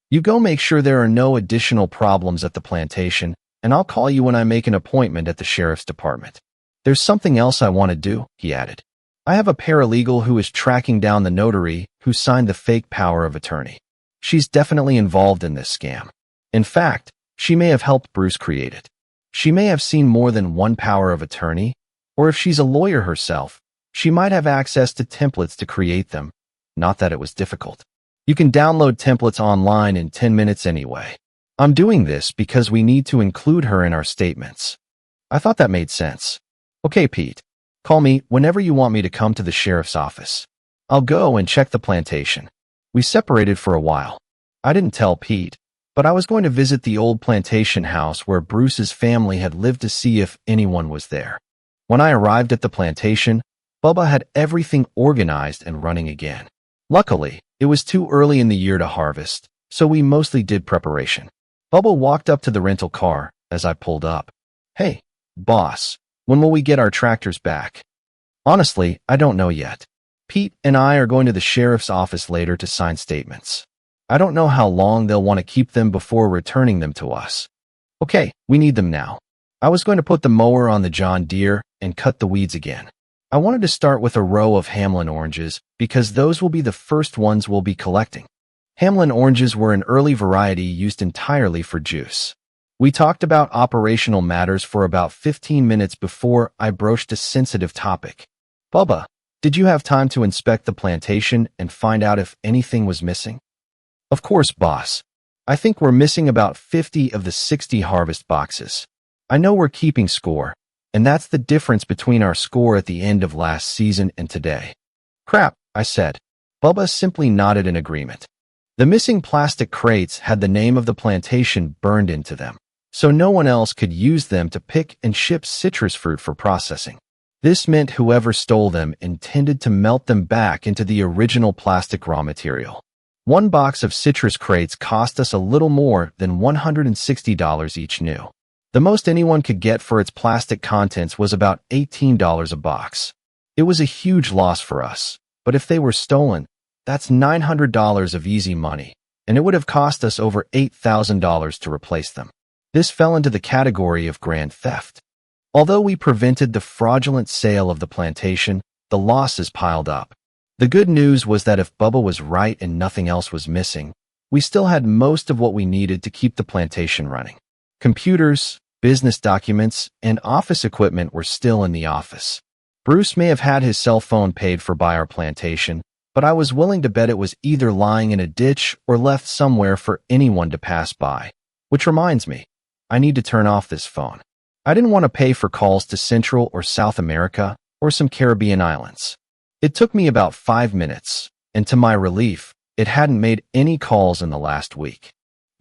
You go make sure there are no additional problems at the plantation, and I'll call you when I make an appointment at the sheriff's department. There's something else I want to do, he added. I have a paralegal who is tracking down the notary who signed the fake power of attorney. She's definitely involved in this scam. In fact, she may have helped Bruce create it. She may have seen more than one power of attorney, or if she's a lawyer herself, she might have access to templates to create them. Not that it was difficult. You can download templates online in 10 minutes anyway. I'm doing this because we need to include her in our statements. I thought that made sense. Okay, Pete. Call me whenever you want me to come to the sheriff's office. I'll go and check the plantation. We separated for a while. I didn't tell Pete, but I was going to visit the old plantation house where Bruce's family had lived to see if anyone was there. When I arrived at the plantation, Bubba had everything organized and running again. Luckily, it was too early in the year to harvest, so we mostly did preparation. Bubba walked up to the rental car as I pulled up. Hey, boss, when will we get our tractors back? Honestly, I don't know yet. Pete and I are going to the sheriff's office later to sign statements. I don't know how long they'll want to keep them before returning them to us. Okay, we need them now. I was going to put the mower on the John Deere and cut the weeds again. I wanted to start with a row of Hamlin oranges because those will be the first ones we'll be collecting. Hamlin oranges were an early variety used entirely for juice. We talked about operational matters for about 15 minutes before I broached a sensitive topic. Bubba, did you have time to inspect the plantation and find out if anything was missing? Of course, boss. I think we're missing about 50 of the 60 harvest boxes. I know we're keeping score, and that's the difference between our score at the end of last season and today. Crap, I said. Bubba simply nodded in agreement. The missing plastic crates had the name of the plantation burned into them, so no one else could use them to pick and ship citrus fruit for processing. This meant whoever stole them intended to melt them back into the original plastic raw material. One box of citrus crates cost us a little more than $160 each new. The most anyone could get for its plastic contents was about $18 a box. It was a huge loss for us, but if they were stolen, that's $900 of easy money, and it would have cost us over $8,000 to replace them. This fell into the category of grand theft. Although we prevented the fraudulent sale of the plantation, the losses piled up. The good news was that if Bubba was right and nothing else was missing, we still had most of what we needed to keep the plantation running. Computers, business documents, and office equipment were still in the office. Bruce may have had his cell phone paid for by our plantation, but I was willing to bet it was either lying in a ditch or left somewhere for anyone to pass by. Which reminds me, I need to turn off this phone. I didn't want to pay for calls to Central or South America or some Caribbean islands. It took me about 5 minutes, and to my relief, it hadn't made any calls in the last week.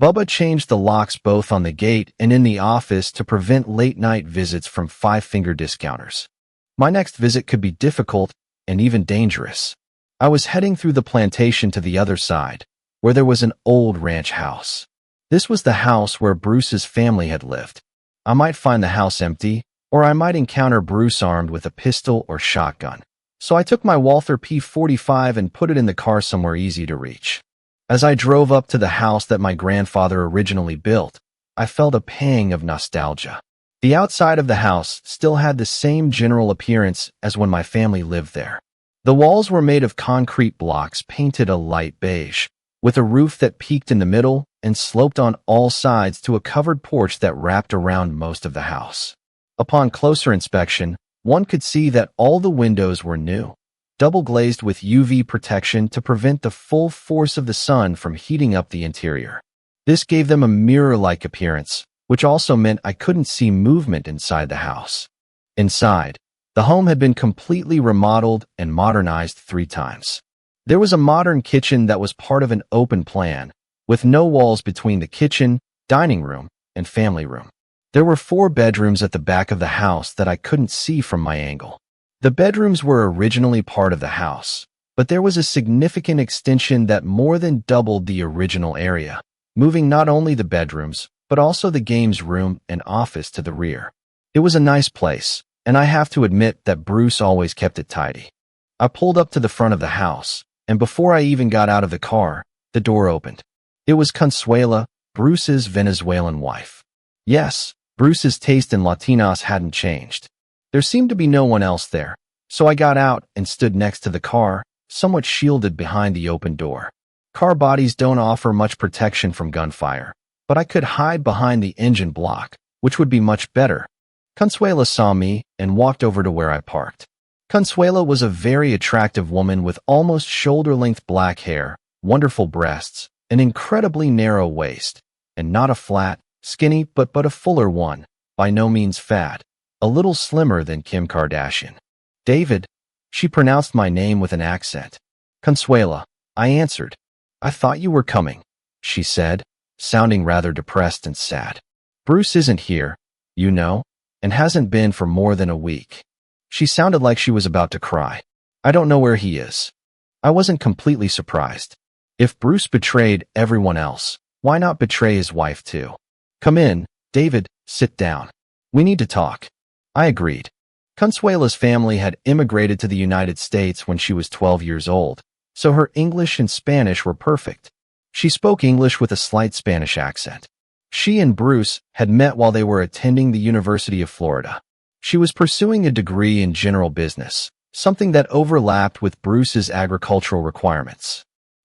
Bubba changed the locks both on the gate and in the office to prevent late-night visits from five-finger discounters. My next visit could be difficult and even dangerous. I was heading through the plantation to the other side, where there was an old ranch house. This was the house where Bruce's family had lived. I might find the house empty, or I might encounter Bruce armed with a pistol or shotgun. So I took my Walther P45 and put it in the car somewhere easy to reach. As I drove up to the house that my grandfather originally built, I felt a pang of nostalgia. The outside of the house still had the same general appearance as when my family lived there. The walls were made of concrete blocks painted a light beige, with a roof that peaked in the middle and sloped on all sides to a covered porch that wrapped around most of the house. Upon closer inspection, one could see that all the windows were new, double-glazed with UV protection to prevent the full force of the sun from heating up the interior. This gave them a mirror-like appearance, which also meant I couldn't see movement inside the house. Inside, the home had been completely remodeled and modernized 3 times. There was a modern kitchen that was part of an open plan, with no walls between the kitchen, dining room, and family room. There were 4 bedrooms at the back of the house that I couldn't see from my angle. The bedrooms were originally part of the house, but there was a significant extension that more than doubled the original area, moving not only the bedrooms, but also the games room and office to the rear. It was a nice place, and I have to admit that Bruce always kept it tidy. I pulled up to the front of the house, and before I even got out of the car, the door opened. It was Consuela, Bruce's Venezuelan wife. Yes, Bruce's taste in Latinas hadn't changed. There seemed to be no one else there, so I got out and stood next to the car, somewhat shielded behind the open door. Car bodies don't offer much protection from gunfire, but I could hide behind the engine block, which would be much better. Consuela saw me and walked over to where I parked. Consuela was a very attractive woman with almost shoulder-length black hair, wonderful breasts, an incredibly narrow waist, and not a flat, skinny but a fuller one, by no means fat, a little slimmer than Kim Kardashian. David, she pronounced my name with an accent. Consuela, I answered. I thought you were coming, she said, sounding rather depressed and sad. Bruce isn't here, you know, and hasn't been for more than a week. She sounded like she was about to cry. I don't know where he is. I wasn't completely surprised. If Bruce betrayed everyone else, why not betray his wife too? Come in, David, sit down. We need to talk. I agreed. Consuela's family had immigrated to the United States when she was 12 years old, so her English and Spanish were perfect. She spoke English with a slight Spanish accent. She and Bruce had met while they were attending the University of Florida. She was pursuing a degree in general business, something that overlapped with Bruce's agricultural requirements.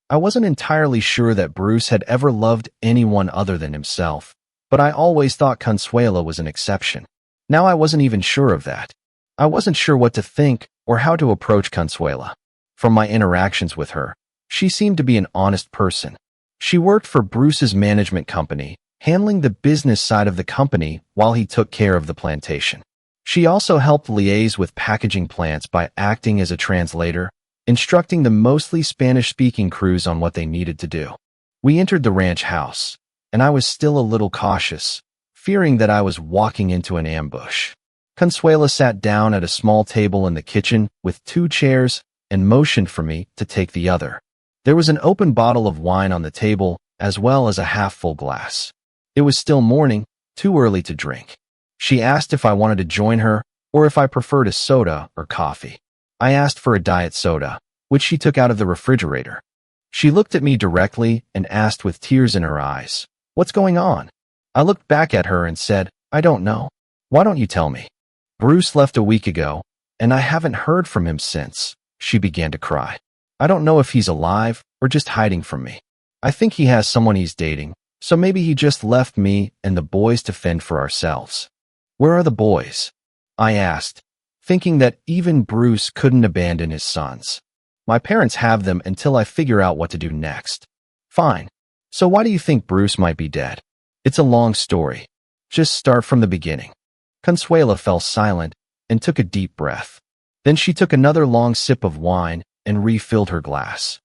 I wasn't entirely sure that Bruce had ever loved anyone other than himself, but I always thought Consuela was an exception. Now I wasn't even sure of that. I wasn't sure what to think or how to approach Consuela. From my interactions with her, she seemed to be an honest person. She worked for Bruce's management company, handling the business side of the company while he took care of the plantation. She also helped liaise with packaging plants by acting as a translator, instructing the mostly Spanish-speaking crews on what they needed to do. We entered the ranch house, and I was still a little cautious, fearing that I was walking into an ambush. Consuela sat down at a small table in the kitchen with 2 chairs and motioned for me to take the other. There was an open bottle of wine on the table, as well as a half-full glass. It was still morning, too early to drink. She asked if I wanted to join her or if I preferred a soda or coffee. I asked for a diet soda, which she took out of the refrigerator. She looked at me directly and asked with tears in her eyes, "What's going on?" I looked back at her and said, "I don't know. Why don't you tell me?" "Bruce left a week ago, and I haven't heard from him since." She began to cry. "I don't know if he's alive or just hiding from me. I think he has someone he's dating, so maybe he just left me and the boys to fend for ourselves." "Where are the boys?" I asked, thinking that even Bruce couldn't abandon his sons. "My parents have them until I figure out what to do next." "Fine. So why do you think Bruce might be dead?" "It's a long story. Just start from the beginning." Consuela fell silent and took a deep breath. Then she took another long sip of wine and refilled her glass.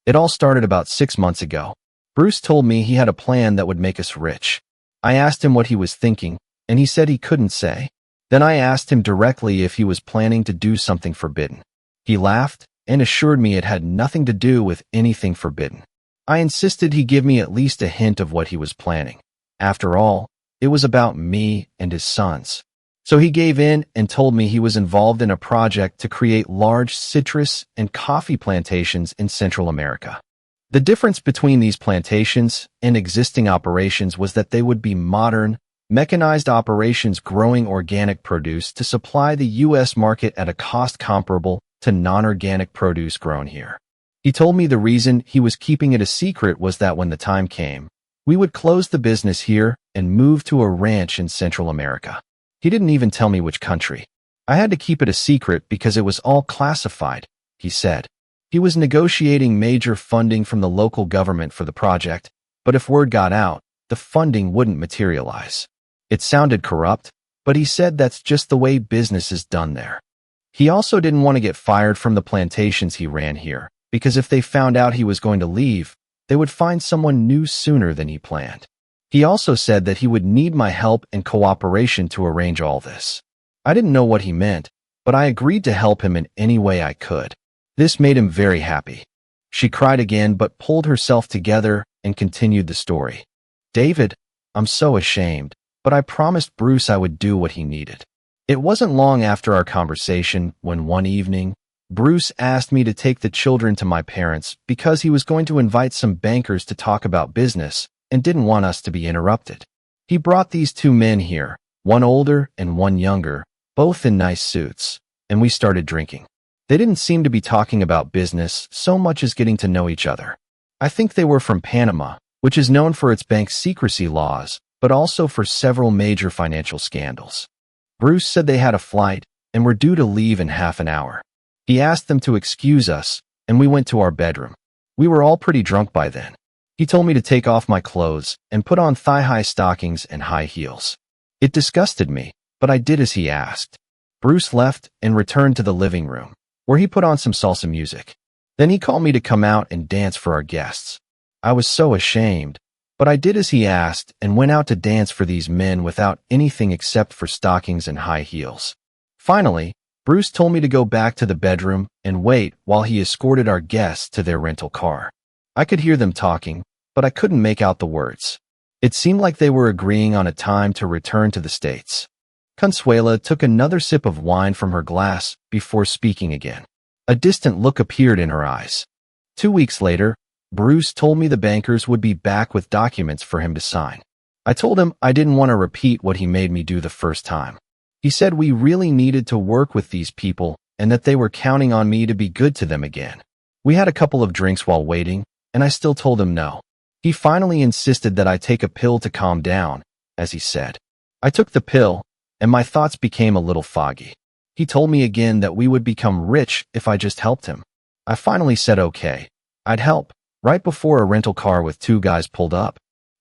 "It all started about 6 months ago. Bruce told me he had a plan that would make us rich. I asked him what he was thinking, and he said he couldn't say. Then I asked him directly if he was planning to do something forbidden. He laughed and assured me it had nothing to do with anything forbidden. I insisted he give me at least a hint of what he was planning. After all, it was about me and his sons. So he gave in and told me he was involved in a project to create large citrus and coffee plantations in Central America. The difference between these plantations and existing operations was that they would be modern, mechanized operations growing organic produce to supply the U.S. market at a cost comparable to non-organic produce grown here. He told me the reason he was keeping it a secret was that when the time came, we would close the business here and move to a ranch in Central America. He didn't even tell me which country. I had to keep it a secret because it was all classified, he said. He was negotiating major funding from the local government for the project, but if word got out, the funding wouldn't materialize. It sounded corrupt, but he said that's just the way business is done there. He also didn't want to get fired from the plantations he ran here, because if they found out he was going to leave, they would find someone new sooner than he planned. He also said that he would need my help and cooperation to arrange all this. I didn't know what he meant, but I agreed to help him in any way I could. This made him very happy. She cried again but pulled herself together and continued the story. David, I'm so ashamed, but I promised Bruce I would do what he needed. It wasn't long after our conversation when one evening, Bruce asked me to take the children to my parents because he was going to invite some bankers to talk about business and didn't want us to be interrupted. He brought these two men here, one older and one younger, both in nice suits, and we started drinking. They didn't seem to be talking about business so much as getting to know each other. I think they were from Panama, which is known for its bank secrecy laws, but also for several major financial scandals. Bruce said they had a flight and were due to leave in half an hour. He asked them to excuse us, and we went to our bedroom. We were all pretty drunk by then. He told me to take off my clothes and put on thigh-high stockings and high heels. It disgusted me, but I did as he asked. Bruce left and returned to the living room, where he put on some salsa music. Then he called me to come out and dance for our guests. I was so ashamed, but I did as he asked and went out to dance for these men without anything except for stockings and high heels. Finally, Bruce told me to go back to the bedroom and wait while he escorted our guests to their rental car. I could hear them talking, but I couldn't make out the words. It seemed like they were agreeing on a time to return to the States. Consuela took another sip of wine from her glass before speaking again. A distant look appeared in her eyes. 2 weeks later, Bruce told me the bankers would be back with documents for him to sign. I told him I didn't want to repeat what he made me do the first time. He said we really needed to work with these people and that they were counting on me to be good to them again. We had a couple of drinks while waiting, and I still told him no. He finally insisted that I take a pill to calm down, as he said. I took the pill, and my thoughts became a little foggy. He told me again that we would become rich if I just helped him. I finally said okay, I'd help, right before a rental car with two guys pulled up.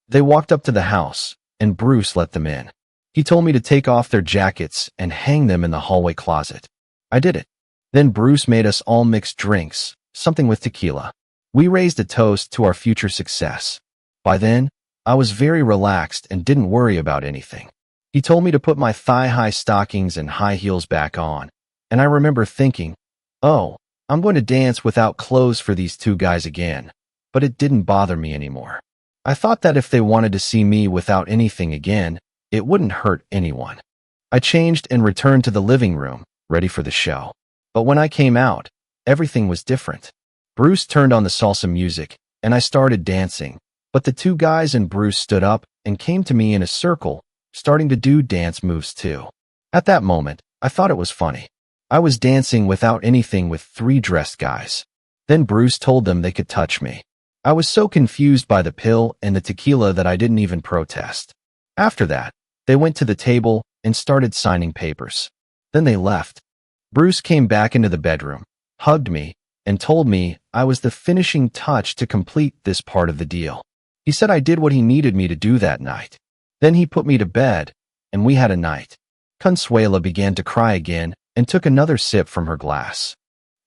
They walked up to the house, and Bruce let them in. He told me to take off their jackets and hang them in the hallway closet. I did it. Then Bruce made us all mix drinks, something with tequila. We raised a toast to our future success. By then, I was very relaxed and didn't worry about anything. He told me to put my thigh-high stockings and high heels back on, and I remember thinking, oh, I'm going to dance without clothes for these two guys again, but it didn't bother me anymore. I thought that if they wanted to see me without anything again, it wouldn't hurt anyone. I changed and returned to the living room, ready for the show. But when I came out, everything was different. Bruce turned on the salsa music, and I started dancing, but the two guys and Bruce stood up and came to me in a circle, starting to do dance moves too. At that moment, I thought it was funny. I was dancing without anything with three dressed guys. Then Bruce told them they could touch me. I was so confused by the pill and the tequila that I didn't even protest. After that, they went to the table and started signing papers. Then they left. Bruce came back into the bedroom, hugged me, and told me I was the finishing touch to complete this part of the deal. He said I did what he needed me to do that night. Then he put me to bed, and we had a night. Consuela began to cry again and took another sip from her glass.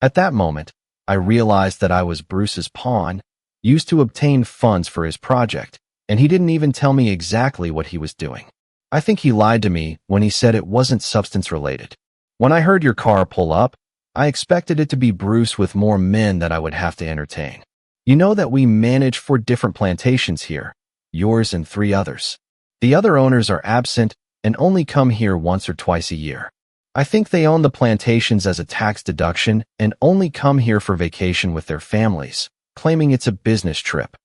At that moment, I realized that I was Bruce's pawn, used to obtain funds for his project, and he didn't even tell me exactly what he was doing. I think he lied to me when he said it wasn't substance-related. When I heard your car pull up, I expected it to be Bruce with more men that I would have to entertain. You know that we manage 4 different plantations here, yours and 3 others. The other owners are absent and only come here once or twice a year. I think they own the plantations as a tax deduction and only come here for vacation with their families, claiming it's a business trip.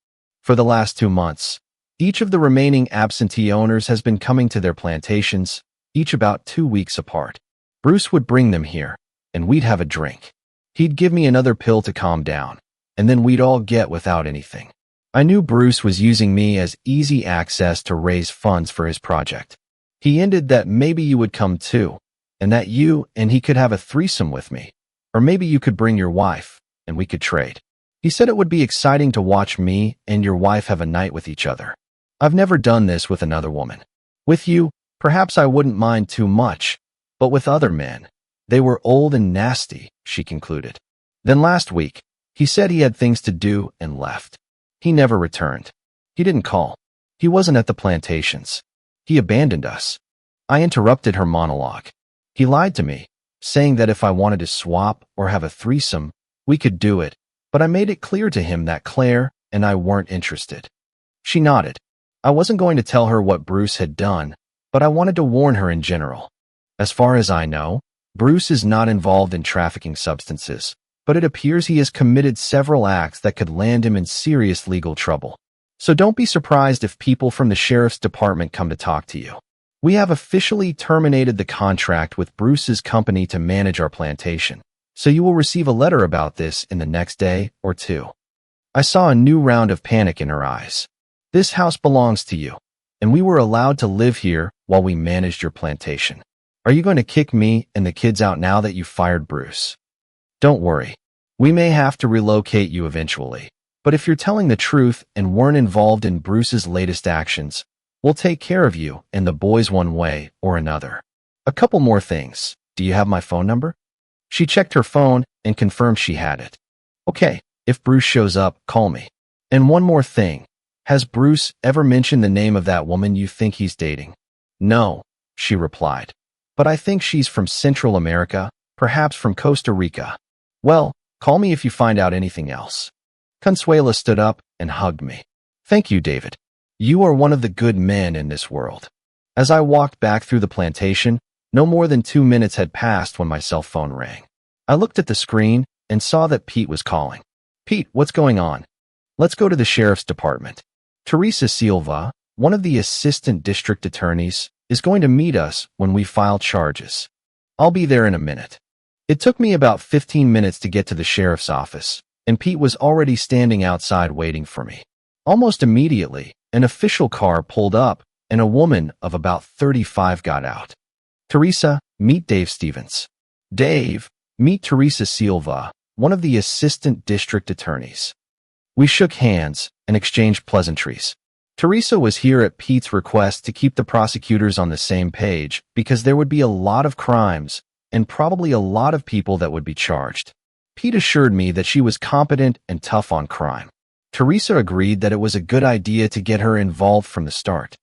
For the last 2 months, each of the remaining absentee owners has been coming to their plantations, each about 2 weeks apart. Bruce would bring them here, and we'd have a drink. He'd give me another pill to calm down, and then we'd all get without anything. I knew Bruce was using me as easy access to raise funds for his project. He ended that maybe you would come too, and that you and he could have a threesome with me, or maybe you could bring your wife, and we could trade. He said it would be exciting to watch me and your wife have a night with each other. I've never done this with another woman. With you, perhaps I wouldn't mind too much, but with other men, they were old and nasty, she concluded. Then last week, he said he had things to do and left. He never returned. He didn't call. He wasn't at the plantations. He abandoned us. I interrupted her monologue. He lied to me, saying that if I wanted to swap or have a threesome, we could do it, but I made it clear to him that Claire and I weren't interested. She nodded. I wasn't going to tell her what Bruce had done, but I wanted to warn her in general. As far as I know, Bruce is not involved in trafficking substances, but it appears he has committed several acts that could land him in serious legal trouble. So don't be surprised if people from the sheriff's department come to talk to you. We have officially terminated the contract with Bruce's company to manage our plantation, so you will receive a letter about this in the next day or 2. I saw a new round of panic in her eyes. This house belongs to you, and we were allowed to live here while we managed your plantation. Are you going to kick me and the kids out now that you fired Bruce? Don't worry. We may have to relocate you eventually, but if you're telling the truth and weren't involved in Bruce's latest actions, we'll take care of you and the boys one way or another. A couple more things. Do you have my phone number? She checked her phone and confirmed she had it. Okay, if Bruce shows up, call me. And one more thing. Has Bruce ever mentioned the name of that woman you think he's dating? No, she replied. But I think she's from Central America, perhaps from Costa Rica. Well, call me if you find out anything else. Consuela stood up and hugged me. Thank you, David. You are one of the good men in this world. As I walked back through the plantation, no more than 2 minutes had passed when my cell phone rang. I looked at the screen and saw that Pete was calling. Pete, what's going on? Let's go to the sheriff's department. Teresa Silva, one of the assistant district attorneys, is going to meet us when we file charges. I'll be there in a minute. It took me about 15 minutes to get to the sheriff's office, and Pete was already standing outside waiting for me. Almost immediately, an official car pulled up, and a woman of about 35 got out. Teresa, meet Dave Stevens. Dave, meet Teresa Silva, one of the assistant district attorneys. We shook hands and exchanged pleasantries. Teresa was here at Pete's request to keep the prosecutors on the same page because there would be a lot of crimes and probably a lot of people that would be charged. Pete assured me that she was competent and tough on crime. Teresa agreed that it was a good idea to get her involved from the start.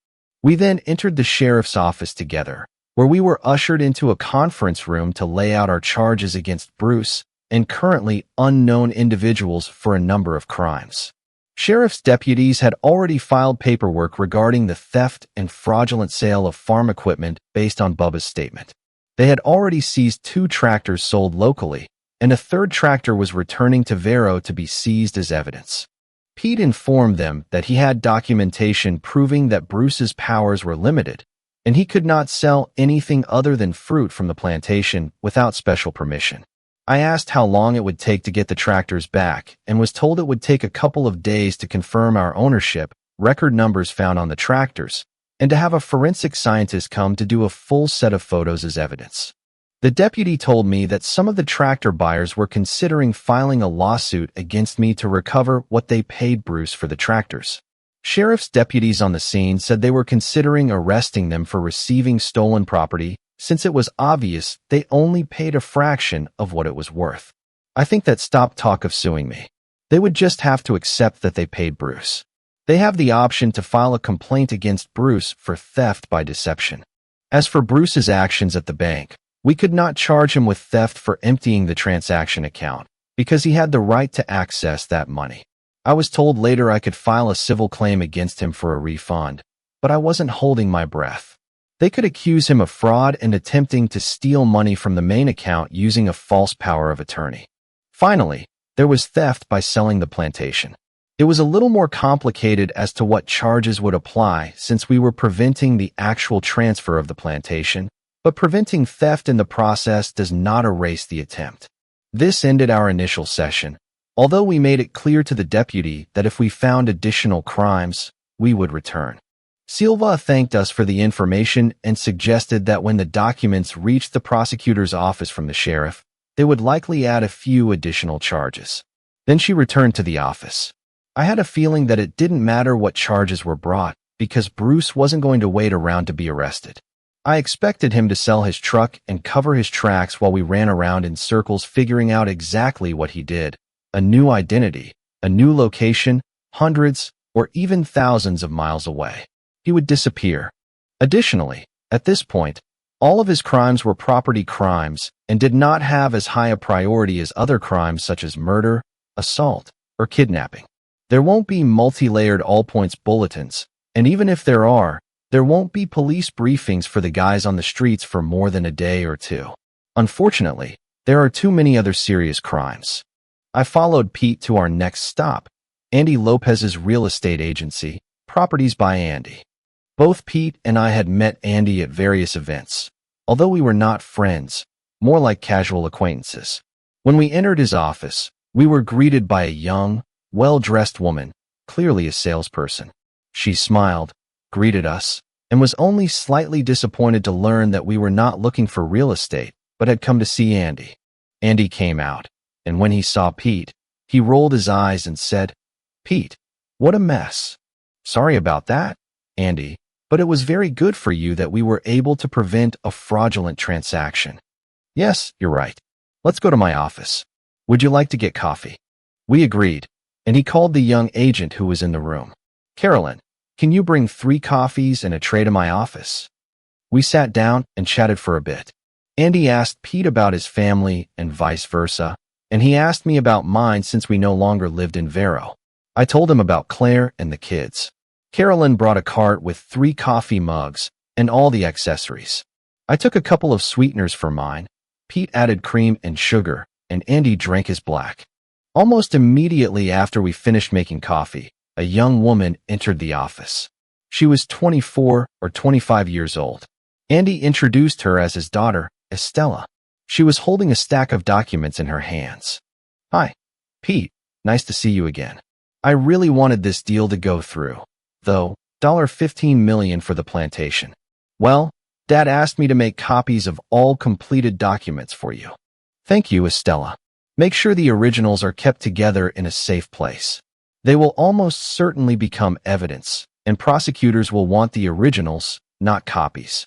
We then entered the sheriff's office together, where we were ushered into a conference room to lay out our charges against Bruce and currently unknown individuals for a number of crimes. Sheriff's deputies had already filed paperwork regarding the theft and fraudulent sale of farm equipment based on Bubba's statement. They had already seized 2 tractors sold locally, and a 3rd tractor was returning to Vero to be seized as evidence. Pete informed them that he had documentation proving that Bruce's powers were limited, and he could not sell anything other than fruit from the plantation without special permission. I asked how long it would take to get the tractors back and was told it would take a couple of days to confirm our ownership, record numbers found on the tractors, and to have a forensic scientist come to do a full set of photos as evidence. The deputy told me that some of the tractor buyers were considering filing a lawsuit against me to recover what they paid Bruce for the tractors. Sheriff's deputies on the scene said they were considering arresting them for receiving stolen property since it was obvious they only paid a fraction of what it was worth. I think that stopped talk of suing me. They would just have to accept that they paid Bruce. They have the option to file a complaint against Bruce for theft by deception. As for Bruce's actions at the bank, We could not charge him with theft for emptying the transaction account because he had the right to access that money. I was told later I could file a civil claim against him for a refund, but I wasn't holding my breath. They could accuse him of fraud and attempting to steal money from the main account using a false power of attorney. Finally, there was theft by selling the plantation. It was a little more complicated as to what charges would apply since we were preventing the actual transfer of the plantation, but preventing theft in the process does not erase the attempt. This ended our initial session, although we made it clear to the deputy that if we found additional crimes, we would return. Silva thanked us for the information and suggested that when the documents reached the prosecutor's office from the sheriff, they would likely add a few additional charges. Then she returned to the office. I had a feeling that it didn't matter what charges were brought because Bruce wasn't going to wait around to be arrested. I expected him to sell his truck and cover his tracks while we ran around in circles figuring out exactly what he did. A new identity, a new location, hundreds or even thousands of miles away. He would disappear. Additionally, at this point, all of his crimes were property crimes and did not have as high a priority as other crimes such as murder, assault, or kidnapping. There won't be multi-layered all-points bulletins, and even if there are, there won't be police briefings for the guys on the streets for more than a day or two. Unfortunately, there are too many other serious crimes. I followed Pete to our next stop, Andy Lopez's real estate agency, Properties by Andy. Both Pete and I had met Andy at various events, although we were not friends, more like casual acquaintances. When we entered his office, we were greeted by a young, well-dressed woman, clearly a salesperson. She smiled, greeted us, and was only slightly disappointed to learn that we were not looking for real estate, but had come to see Andy. Andy came out, and when he saw Pete, he rolled his eyes and said, "Pete, what a mess. Sorry about that, Andy, but it was very good for you that we were able to prevent a fraudulent transaction." "Yes, you're right. Let's go to my office. Would you like to get coffee?" We agreed, and he called the young agent who was in the room. "Carolyn, can you bring 3 coffees and a tray to my office?" We sat down and chatted for a bit. Andy asked Pete about his family and vice versa, and he asked me about mine since we no longer lived in Vero. I told him about Claire and the kids. Carolyn brought a cart with 3 coffee mugs and all the accessories. I took a couple of sweeteners for mine. Pete added cream and sugar, and Andy drank his black. Almost immediately after we finished making coffee, a young woman entered the office. She was 24 or 25 years old. Andy introduced her as his daughter, Estella. She was holding a stack of documents in her hands. "Hi, Pete. Nice to see you again. I really wanted this deal to go through, though, $15 million for the plantation. Well, Dad asked me to make copies of all completed documents for you." "Thank you, Estella. Make sure the originals are kept together in a safe place. They will almost certainly become evidence, and prosecutors will want the originals, not copies."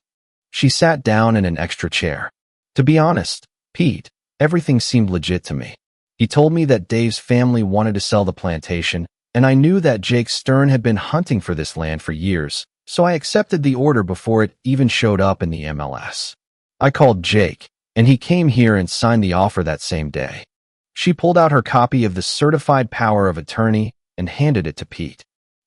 She sat down in an extra chair. "To be honest, Pete, everything seemed legit to me. He told me that Dave's family wanted to sell the plantation, and I knew that Jake Stern had been hunting for this land for years, so I accepted the order before it even showed up in the MLS. I called Jake, and he came here and signed the offer that same day." She pulled out her copy of the certified power of attorney and handed it to Pete.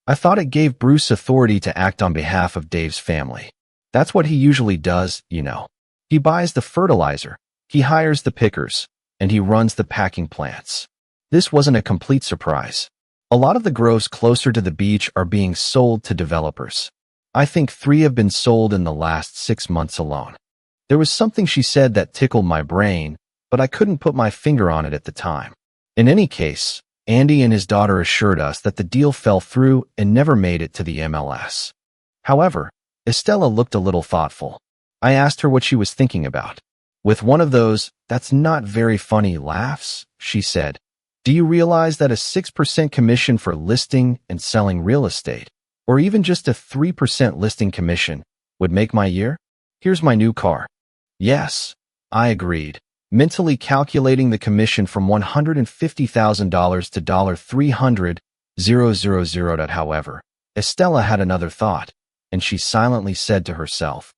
"I thought it gave Bruce authority to act on behalf of Dave's family. That's what he usually does, you know. He buys the fertilizer, he hires the pickers, and he runs the packing plants. This wasn't a complete surprise. A lot of the groves closer to the beach are being sold to developers. I think 3 have been sold in the last 6 months alone." There was something she said that tickled my brain, but I couldn't put my finger on it at the time. In any case, Andy and his daughter assured us that the deal fell through and never made it to the MLS. However, Estella looked a little thoughtful. I asked her what she was thinking about. With one of those, "That's not very funny" laughs, she said, "Do you realize that a 6% commission for listing and selling real estate, or even just a 3% listing commission, would make my year? Here's my new car." "Yes," I agreed, mentally calculating the commission from $150,000 to $300,000. However, Estella had another thought, and she silently said to herself,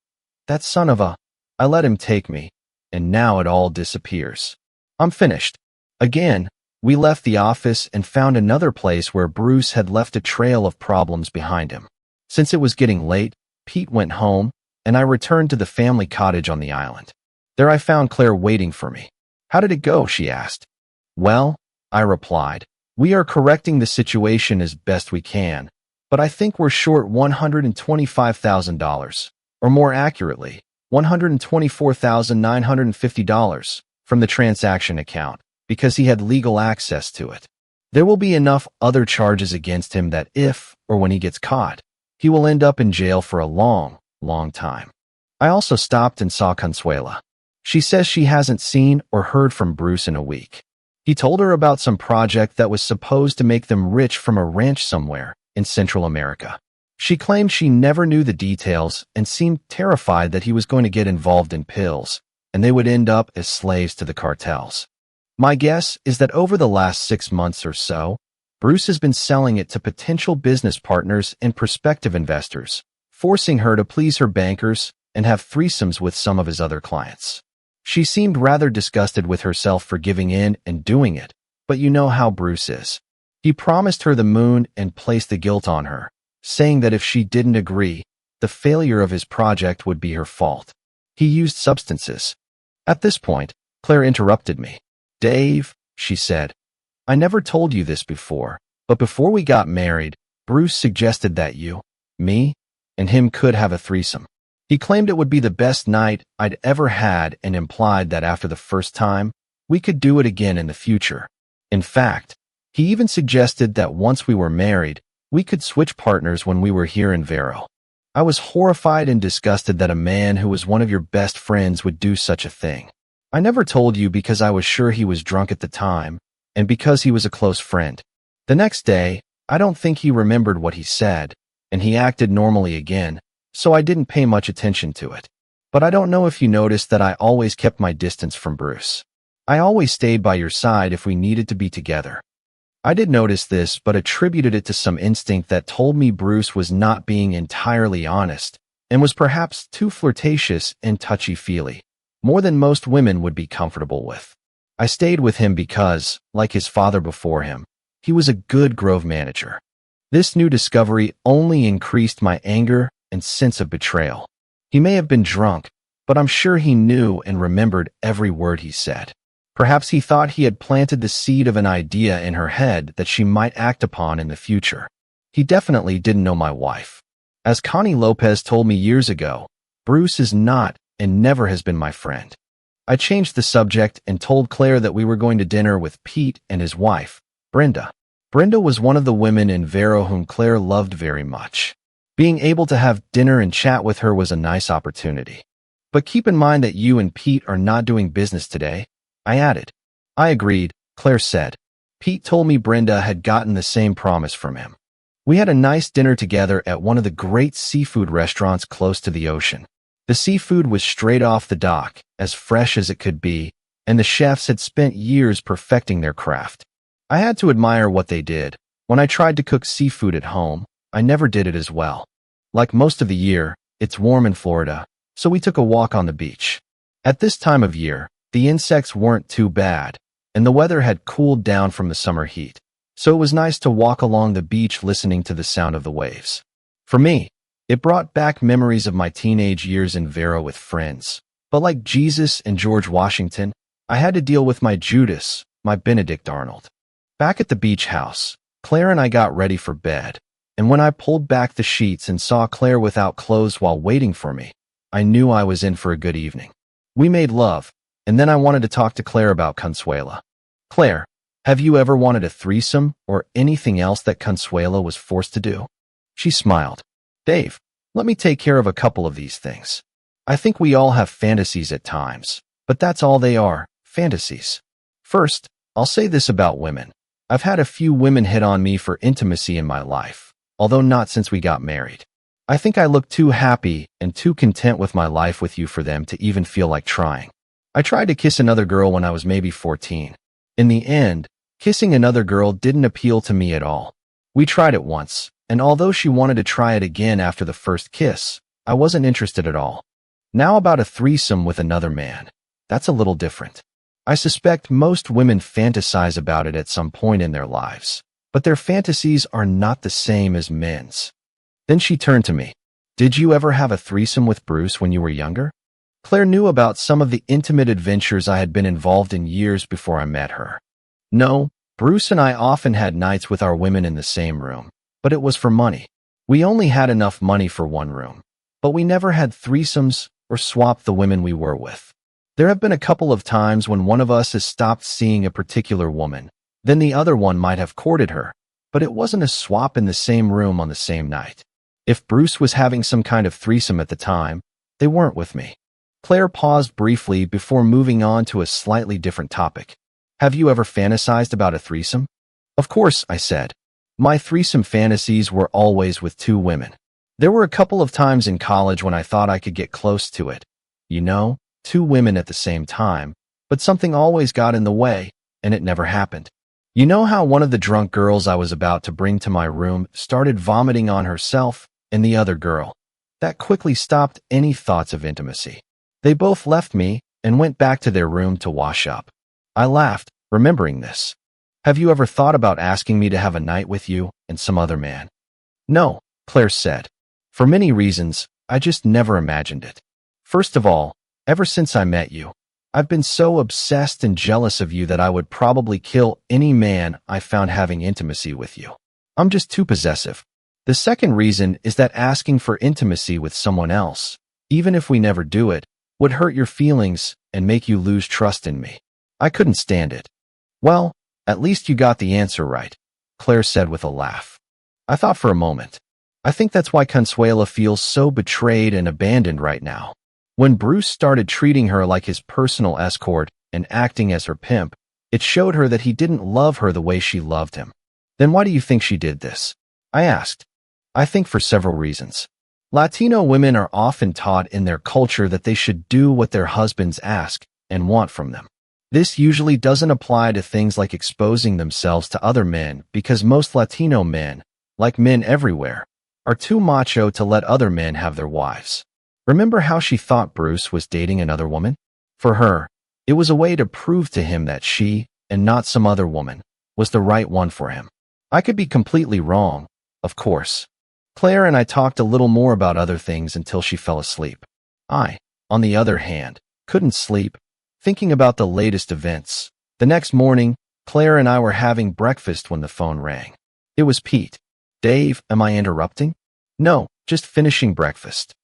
"That son of a, I let him take me, and now it all disappears. I'm finished. Again, we left the office and found another place where Bruce had left a trail of problems behind him. Since it was getting late, Pete went home, and I returned to the family cottage on the island. There I found Claire waiting for me. "How did it go?" she asked. "Well," I replied, "we are correcting the situation as best we can, but I think we're short $125,000, or more accurately, $124,950 from the transaction account, because he had legal access to it. There will be enough other charges against him that if, or when he gets caught, he will end up in jail for a long, long time." I also stopped and saw Consuela. She says she hasn't seen or heard from Bruce in a week. He told her about some project that was supposed to make them rich from a ranch somewhere in Central America. She claimed she never knew the details and seemed terrified that he was going to get involved in pills, and they would end up as slaves to the cartels. My guess is that over the last 6 months or so, Bruce has been selling it to potential business partners and prospective investors, forcing her to please her bankers and have threesomes with some of his other clients. She seemed rather disgusted with herself for giving in and doing it, but you know how Bruce is. He promised her the moon and placed the guilt on her, saying that if she didn't agree, the failure of his project would be her fault. He used substances. At this point, Claire interrupted me. "Dave," she said, "I never told you this before, but before we got married, Bruce suggested that you, me, and him could have a threesome. He claimed it would be the best night I'd ever had and implied that after the first time, we could do it again in the future. In fact, he even suggested that once we were married, we could switch partners when we were here in Vero. I was horrified and disgusted that a man who was one of your best friends would do such a thing. I never told you because I was sure he was drunk at the time, and because he was a close friend. The next day, I don't think he remembered what he said, and he acted normally again, so I didn't pay much attention to it. But I don't know if you noticed that I always kept my distance from Bruce. I always stayed by your side if we needed to be together. I did notice this, but attributed it to some instinct that told me Bruce was not being entirely honest, and was perhaps too flirtatious and touchy-feely, more than most women would be comfortable with. I stayed with him because, like his father before him, he was a good grove manager. This new discovery only increased my anger and sense of betrayal. He may have been drunk, but I'm sure he knew and remembered every word he said. Perhaps he thought he had planted the seed of an idea in her head that she might act upon in the future. He definitely didn't know my wife. As Connie Lopez told me years ago, Bruce is not and never has been my friend. I changed the subject and told Claire that we were going to dinner with Pete and his wife, Brenda. Brenda was one of the women in Vero whom Claire loved very much. Being able to have dinner and chat with her was a nice opportunity. "But keep in mind that you and Pete are not doing business today," I added. "I agreed," Claire said. "Pete told me Brenda had gotten the same promise from him." We had a nice dinner together at one of the great seafood restaurants close to the ocean. The seafood was straight off the dock, as fresh as it could be, and the chefs had spent years perfecting their craft. I had to admire what they did. When I tried to cook seafood at home, I never did it as well. Like most of the year, it's warm in Florida, so we took a walk on the beach. At this time of year, the insects weren't too bad, and the weather had cooled down from the summer heat, so it was nice to walk along the beach listening to the sound of the waves. For me, it brought back memories of my teenage years in Vero with friends, but like Jesus and George Washington, I had to deal with my Judas, my Benedict Arnold. Back at the beach house, Claire and I got ready for bed, and when I pulled back the sheets and saw Claire without clothes while waiting for me, I knew I was in for a good evening. We made love, and then I wanted to talk to Claire about Consuela. "Claire, have you ever wanted a threesome or anything else that Consuela was forced to do?" She smiled. "Dave, let me take care of a couple of these things. I think we all have fantasies at times, but that's all they are, fantasies. First, I'll say this about women. I've had a few women hit on me for intimacy in my life, although not since we got married. I think I look too happy and too content with my life with you for them to even feel like trying. I tried to kiss another girl when I was maybe 14. In the end, kissing another girl didn't appeal to me at all. We tried it once, and although she wanted to try it again after the first kiss, I wasn't interested at all. Now about a threesome with another man. That's a little different. I suspect most women fantasize about it at some point in their lives, but their fantasies are not the same as men's. Then she turned to me. Did you ever have a threesome with Bruce when you were younger? Claire knew about some of the intimate adventures I had been involved in years before I met her. No, Bruce and I often had nights with our women in the same room, but it was for money. We only had enough money for one room, but we never had threesomes or swapped the women we were with. There have been a couple of times when one of us has stopped seeing a particular woman, then the other one might have courted her, but it wasn't a swap in the same room on the same night. If Bruce was having some kind of threesome at the time, they weren't with me. Claire paused briefly before moving on to a slightly different topic. Have you ever fantasized about a threesome? Of course, I said. My threesome fantasies were always with two women. There were a couple of times in college when I thought I could get close to it. You know, two women at the same time, but something always got in the way, and it never happened. You know how one of the drunk girls I was about to bring to my room started vomiting on herself and the other girl? That quickly stopped any thoughts of intimacy. They both left me and went back to their room to wash up. I laughed, remembering this. Have you ever thought about asking me to have a night with you and some other man? No, Claire said. For many reasons, I just never imagined it. First of all, ever since I met you, I've been so obsessed and jealous of you that I would probably kill any man I found having intimacy with you. I'm just too possessive. The second reason is that asking for intimacy with someone else, even if we never do it, would hurt your feelings and make you lose trust in me. I couldn't stand it. Well, at least you got the answer right, Claire said with a laugh. I thought for a moment. I think that's why Consuela feels so betrayed and abandoned right now. When Bruce started treating her like his personal escort and acting as her pimp, it showed her that he didn't love her the way she loved him. Then why do you think she did this? I asked. I think for several reasons. Latino women are often taught in their culture that they should do what their husbands ask and want from them. This usually doesn't apply to things like exposing themselves to other men because most Latino men, like men everywhere, are too macho to let other men have their wives. Remember how she thought Bruce was dating another woman? For her, it was a way to prove to him that she, and not some other woman, was the right one for him. I could be completely wrong, of course. Claire and I talked a little more about other things until she fell asleep. I, on the other hand, couldn't sleep, thinking about the latest events. The next morning, Claire and I were having breakfast when the phone rang. It was Pete. Dave, am I interrupting? No, just finishing breakfast.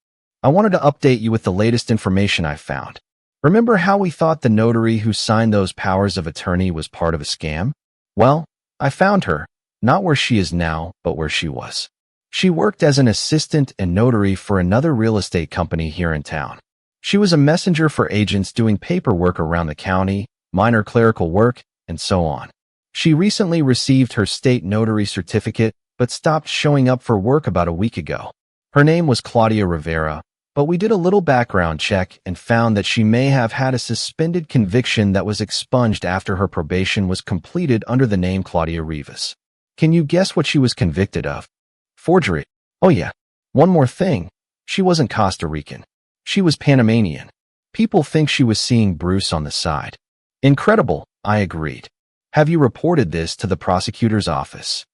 I wanted to update you with the latest information I found. Remember how we thought the notary who signed those powers of attorney was part of a scam? Well, I found her, not where she is now, but where she was. She worked as an assistant and notary for another real estate company here in town. She was a messenger for agents doing paperwork around the county, minor clerical work, and so on. She recently received her state notary certificate, but stopped showing up for work about a week ago. Her name was Claudia Rivera, but we did a little background check and found that she may have had a suspended conviction that was expunged after her probation was completed under the name Claudia Rivas. Can you guess what she was convicted of? Forgery. Oh yeah. One more thing. She wasn't Costa Rican. She was Panamanian. People think she was seeing Bruce on the side. Incredible, I agreed. Have you reported this to the prosecutor's office?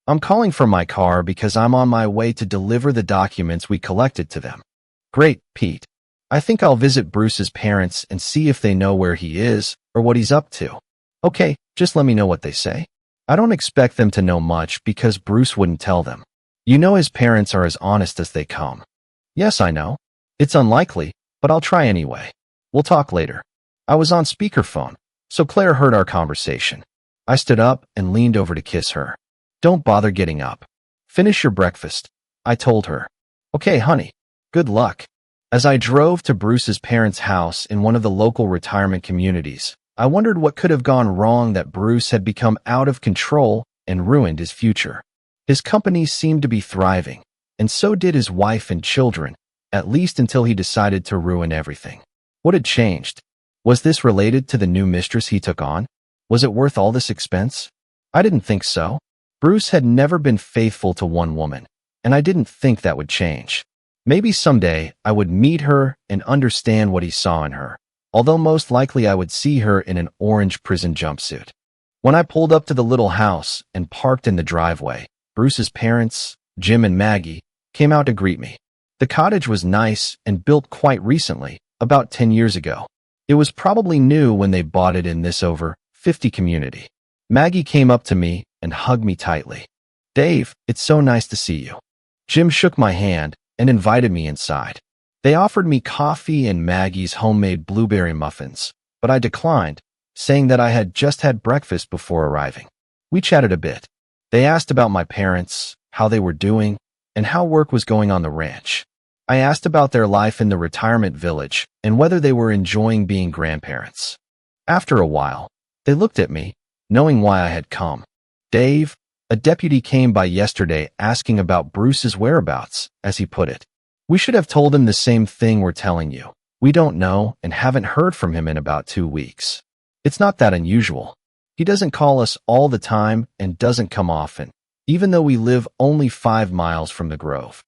I'm calling from my car because I'm on my way to deliver the documents we collected to them. Great, Pete. I think I'll visit Bruce's parents and see if they know where he is or what he's up to. Okay, just let me know what they say. I don't expect them to know much because Bruce wouldn't tell them. You know his parents are as honest as they come. Yes, I know. It's unlikely, but I'll try anyway. We'll talk later. I was on speakerphone, so Claire heard our conversation. I stood up and leaned over to kiss her. Don't bother getting up. Finish your breakfast, I told her. Okay, honey. Good luck. As I drove to Bruce's parents' house in one of the local retirement communities, I wondered what could have gone wrong that Bruce had become out of control and ruined his future. His company seemed to be thriving, and so did his wife and children, at least until he decided to ruin everything. What had changed? Was this related to the new mistress he took on? Was it worth all this expense? I didn't think so. Bruce had never been faithful to one woman, and I didn't think that would change. Maybe someday I would meet her and understand what he saw in her, although most likely I would see her in an orange prison jumpsuit. When I pulled up to the little house and parked in the driveway, Bruce's parents, Jim and Maggie, came out to greet me. The cottage was nice and built quite recently, about 10 years ago. It was probably new when they bought it in this over 50 community. Maggie came up to me and hugged me tightly. "Dave, it's so nice to see you." Jim shook my hand and invited me inside. They offered me coffee and Maggie's homemade blueberry muffins, but I declined, saying that I had just had breakfast before arriving. We chatted a bit. They asked about my parents, how they were doing, and how work was going on the ranch. I asked about their life in the retirement village and whether they were enjoying being grandparents. After a while, they looked at me, knowing why I had come. "Dave, a deputy came by yesterday asking about Bruce's whereabouts," as he put it. "We should have told him the same thing we're telling you. We don't know and haven't heard from him in about 2 weeks. It's not that unusual. He doesn't call us all the time and doesn't come often, even though we live only 5 miles from the Grove."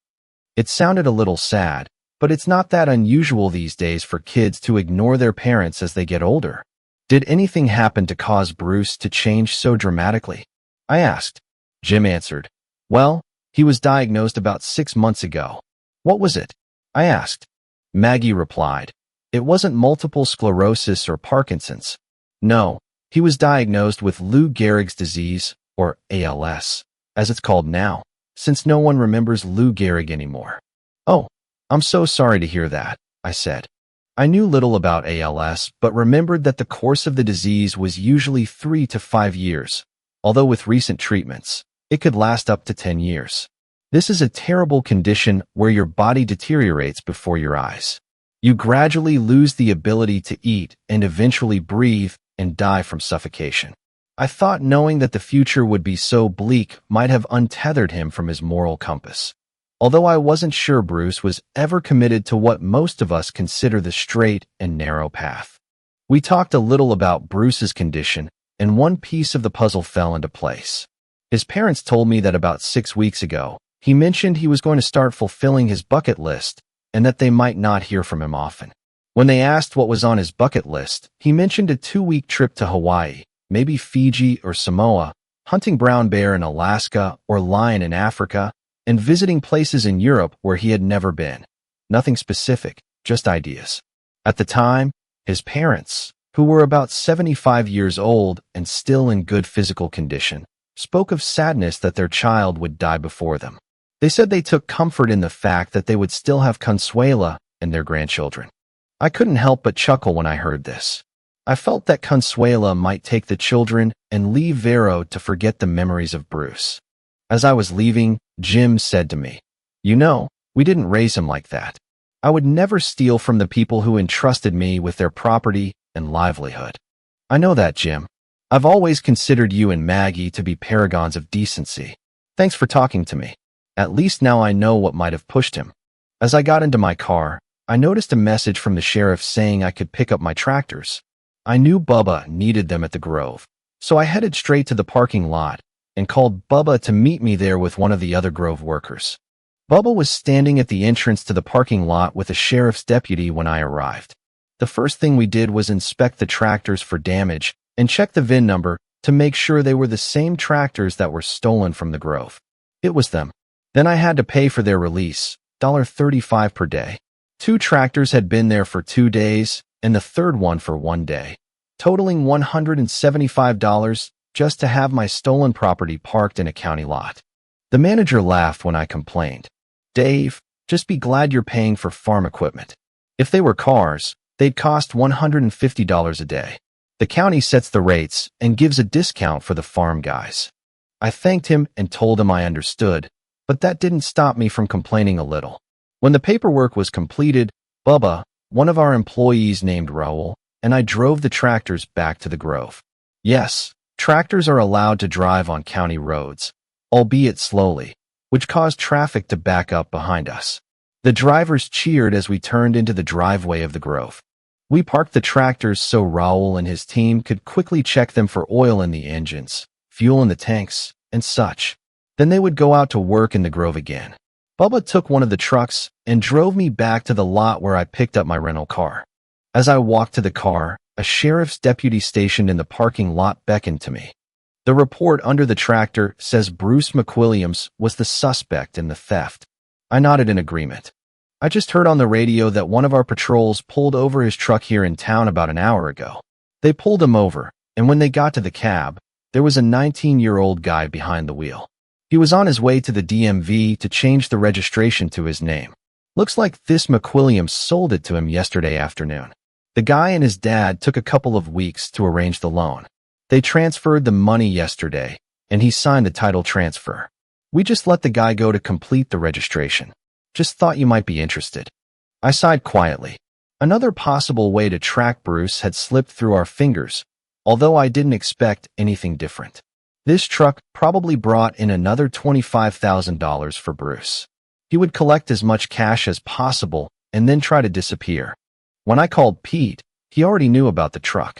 It sounded a little sad, but it's not that unusual these days for kids to ignore their parents as they get older. "Did anything happen to cause Bruce to change so dramatically?" I asked. Jim answered, "Well, he was diagnosed about 6 months ago." "What was it?" I asked. Maggie replied, "It wasn't multiple sclerosis or Parkinson's. No, he was diagnosed with Lou Gehrig's disease, or ALS, as it's called now, since no one remembers Lou Gehrig anymore." "Oh, I'm so sorry to hear that," I said. I knew little about ALS, but remembered that the course of the disease was usually 3 to 5 years, although with recent treatments, it could last up to 10 years. This is a terrible condition where your body deteriorates before your eyes. You gradually lose the ability to eat and eventually breathe and die from suffocation. I thought knowing that the future would be so bleak might have untethered him from his moral compass, although I wasn't sure Bruce was ever committed to what most of us consider the straight and narrow path. We talked a little about Bruce's condition, and one piece of the puzzle fell into place. His parents told me that about 6 weeks ago, he mentioned he was going to start fulfilling his bucket list and that they might not hear from him often. When they asked what was on his bucket list, he mentioned a 2-week trip to Hawaii, maybe Fiji or Samoa, hunting brown bear in Alaska or lion in Africa, and visiting places in Europe where he had never been. Nothing specific, just ideas. At the time, his parents, who were about 75 years old and still in good physical condition, spoke of sadness that their child would die before them. They said they took comfort in the fact that they would still have Consuela and their grandchildren. I couldn't help but chuckle when I heard this. I felt that Consuela might take the children and leave Vero to forget the memories of Bruce. As I was leaving, Jim said to me, "You know, we didn't raise him like that. I would never steal from the people who entrusted me with their property and livelihood." "I know that, Jim. I've always considered you and Maggie to be paragons of decency. Thanks for talking to me. At least now I know what might have pushed him." As I got into my car, I noticed a message from the sheriff saying I could pick up my tractors. I knew Bubba needed them at the Grove, so I headed straight to the parking lot and called Bubba to meet me there with one of the other Grove workers. Bubba was standing at the entrance to the parking lot with a sheriff's deputy when I arrived. The first thing we did was inspect the tractors for damage and check the VIN number to make sure they were the same tractors that were stolen from the Grove. It was them. Then I had to pay for their release, $35 per day. 2 tractors had been there for 2 days, and the third one for 1 day, totaling $175 just to have my stolen property parked in a county lot. The manager laughed when I complained. "Dave, just be glad you're paying for farm equipment. If they were cars, they'd cost $150 a day. The county sets the rates and gives a discount for the farm guys." I thanked him and told him I understood, but that didn't stop me from complaining a little. When the paperwork was completed, Bubba, one of our employees named Raul, and I drove the tractors back to the Grove. Yes, tractors are allowed to drive on county roads, albeit slowly, which caused traffic to back up behind us. The drivers cheered as we turned into the driveway of the Grove. We parked the tractors so Raul and his team could quickly check them for oil in the engines, fuel in the tanks, and such. Then they would go out to work in the Grove again. Bubba took one of the trucks and drove me back to the lot where I picked up my rental car. As I walked to the car, a sheriff's deputy stationed in the parking lot beckoned to me. The report under the tractor says Bruce McWilliams was the suspect in the theft. I nodded in agreement. I just heard on the radio that one of our patrols pulled over his truck here in town about an hour ago. They pulled him over, and when they got to the cab, there was a 19-year-old guy behind the wheel. He was on his way to the DMV to change the registration to his name. Looks like this McWilliams sold it to him yesterday afternoon. The guy and his dad took a couple of weeks to arrange the loan. They transferred the money yesterday, and he signed the title transfer. We just let the guy go to complete the registration. Just thought you might be interested. I sighed quietly. Another possible way to track Bruce had slipped through our fingers, although I didn't expect anything different. This truck probably brought in another $25,000 for Bruce. He would collect as much cash as possible and then try to disappear. When I called Pete, he already knew about the truck.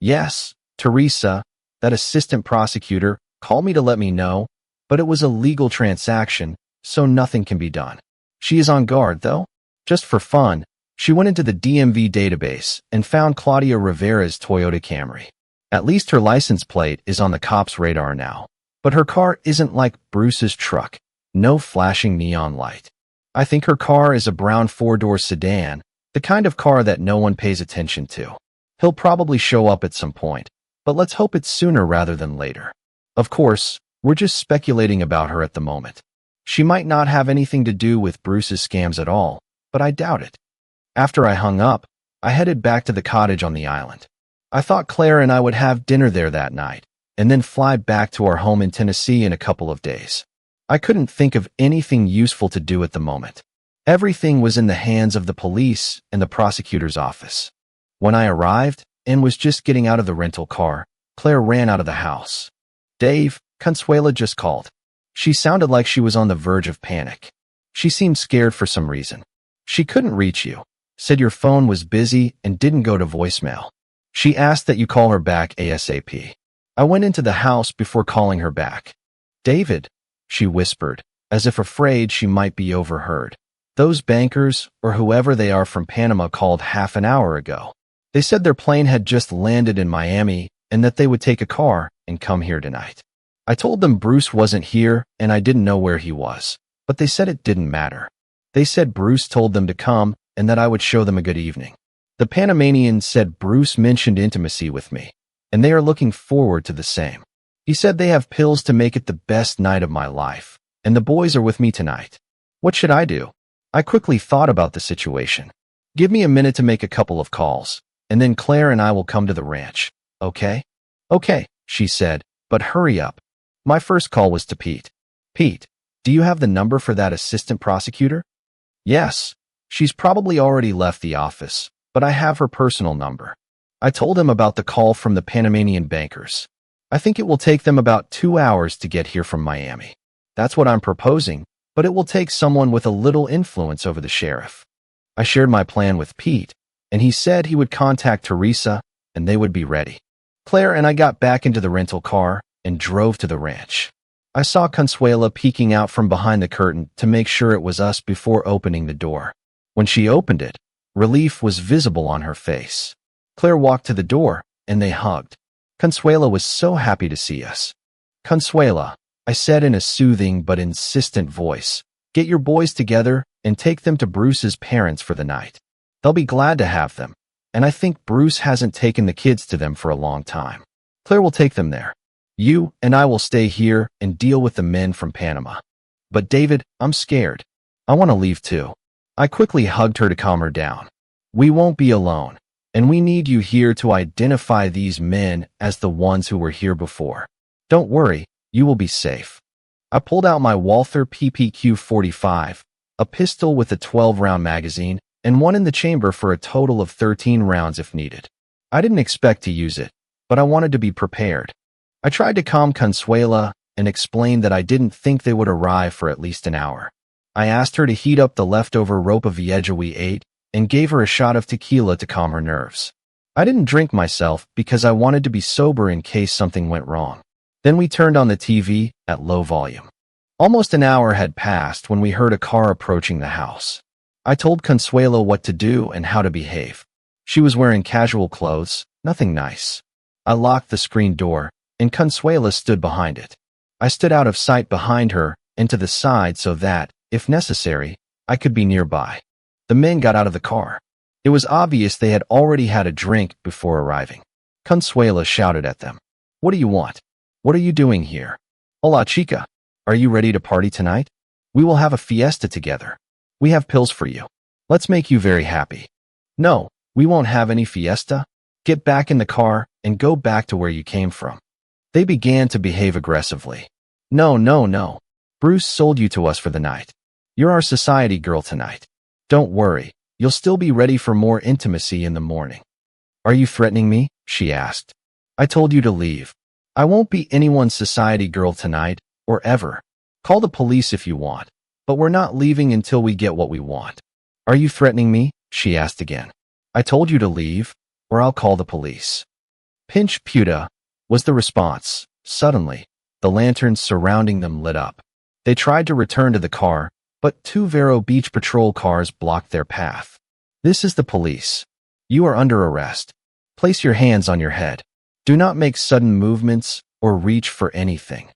Yes, Teresa, that assistant prosecutor, called me to let me know, but it was a legal transaction, so nothing can be done. She is on guard, though. Just for fun, she went into the DMV database and found Claudia Rivera's Toyota Camry. At least her license plate is on the cops' radar now. But her car isn't like Bruce's truck. No flashing neon light. I think her car is a brown four-door sedan, the kind of car that no one pays attention to. He'll probably show up at some point, but let's hope it's sooner rather than later. Of course, we're just speculating about her at the moment. She might not have anything to do with Bruce's scams at all, but I doubt it. After I hung up, I headed back to the cottage on the island. I thought Claire and I would have dinner there that night, and then fly back to our home in Tennessee in a couple of days. I couldn't think of anything useful to do at the moment. Everything was in the hands of the police and the prosecutor's office. When I arrived and was just getting out of the rental car, Claire ran out of the house. "Dave, Consuela just called." She sounded like she was on the verge of panic. She seemed scared for some reason. "She couldn't reach you. Said your phone was busy and didn't go to voicemail. She asked that you call her back ASAP." I went into the house before calling her back. "David," she whispered, as if afraid she might be overheard. "Those bankers, or whoever they are from Panama, called half an hour ago. They said their plane had just landed in Miami and that they would take a car and come here tonight. I told them Bruce wasn't here and I didn't know where he was, but they said it didn't matter. They said Bruce told them to come and that I would show them a good evening. The Panamanian said Bruce mentioned intimacy with me, and they are looking forward to the same. He said they have pills to make it the best night of my life, and the boys are with me tonight. What should I do?" I quickly thought about the situation. "Give me a minute to make a couple of calls, and then Claire and I will come to the ranch, okay?" "Okay," she said, "but hurry up." My first call was to Pete. "Pete, do you have the number for that assistant prosecutor?" "Yes. She's probably already left the office, but I have her personal number." I told him about the call from the Panamanian bankers. "I think it will take them about 2 hours to get here from Miami. That's what I'm proposing, but it will take someone with a little influence over the sheriff." I shared my plan with Pete, and he said he would contact Teresa and they would be ready. Claire and I got back into the rental car and drove to the ranch. I saw Consuela peeking out from behind the curtain to make sure it was us before opening the door. When she opened it, relief was visible on her face. Claire walked to the door, and they hugged. Consuela was so happy to see us. "Consuela," I said in a soothing but insistent voice, "get your boys together and take them to Bruce's parents for the night. They'll be glad to have them, and I think Bruce hasn't taken the kids to them for a long time. Claire will take them there. You and I will stay here and deal with the men from Panama. But David, I'm scared. I want to leave too." I quickly hugged her to calm her down. "We won't be alone, and we need you here to identify these men as the ones who were here before. Don't worry, you will be safe." I pulled out my Walther PPQ-45, a pistol with a 12-round magazine, and one in the chamber for a total of 13 rounds if needed. I didn't expect to use it, but I wanted to be prepared. I tried to calm Consuela and explained that I didn't think they would arrive for at least an hour. I asked her to heat up the leftover ropa vieja we ate and gave her a shot of tequila to calm her nerves. I didn't drink myself because I wanted to be sober in case something went wrong. Then we turned on the TV at low volume. Almost an hour had passed when we heard a car approaching the house. I told Consuelo what to do and how to behave. She was wearing casual clothes, nothing nice. I locked the screen door, and Consuela stood behind it. I stood out of sight behind her and to the side so that, if necessary, I could be nearby. The men got out of the car. It was obvious they had already had a drink before arriving. Consuela shouted at them. What do you want? What are you doing here? Hola, chica. Are you ready to party tonight? We will have a fiesta together. We have pills for you. Let's make you very happy. No, we won't have any fiesta. Get back in the car and go back to where you came from. They began to behave aggressively. No, no, no. Bruce sold you to us for the night. You're our society girl tonight. Don't worry, you'll still be ready for more intimacy in the morning. Are you threatening me? She asked. I told you to leave. I won't be anyone's society girl tonight, or ever. Call the police if you want, but we're not leaving until we get what we want. Are you threatening me? She asked again. I told you to leave, or I'll call the police. Pinch puta, was the response. Suddenly, the lanterns surrounding them lit up. They tried to return to the car, but two Vero Beach patrol cars blocked their path. This is the police. You are under arrest. Place your hands on your head. Do not make sudden movements or reach for anything.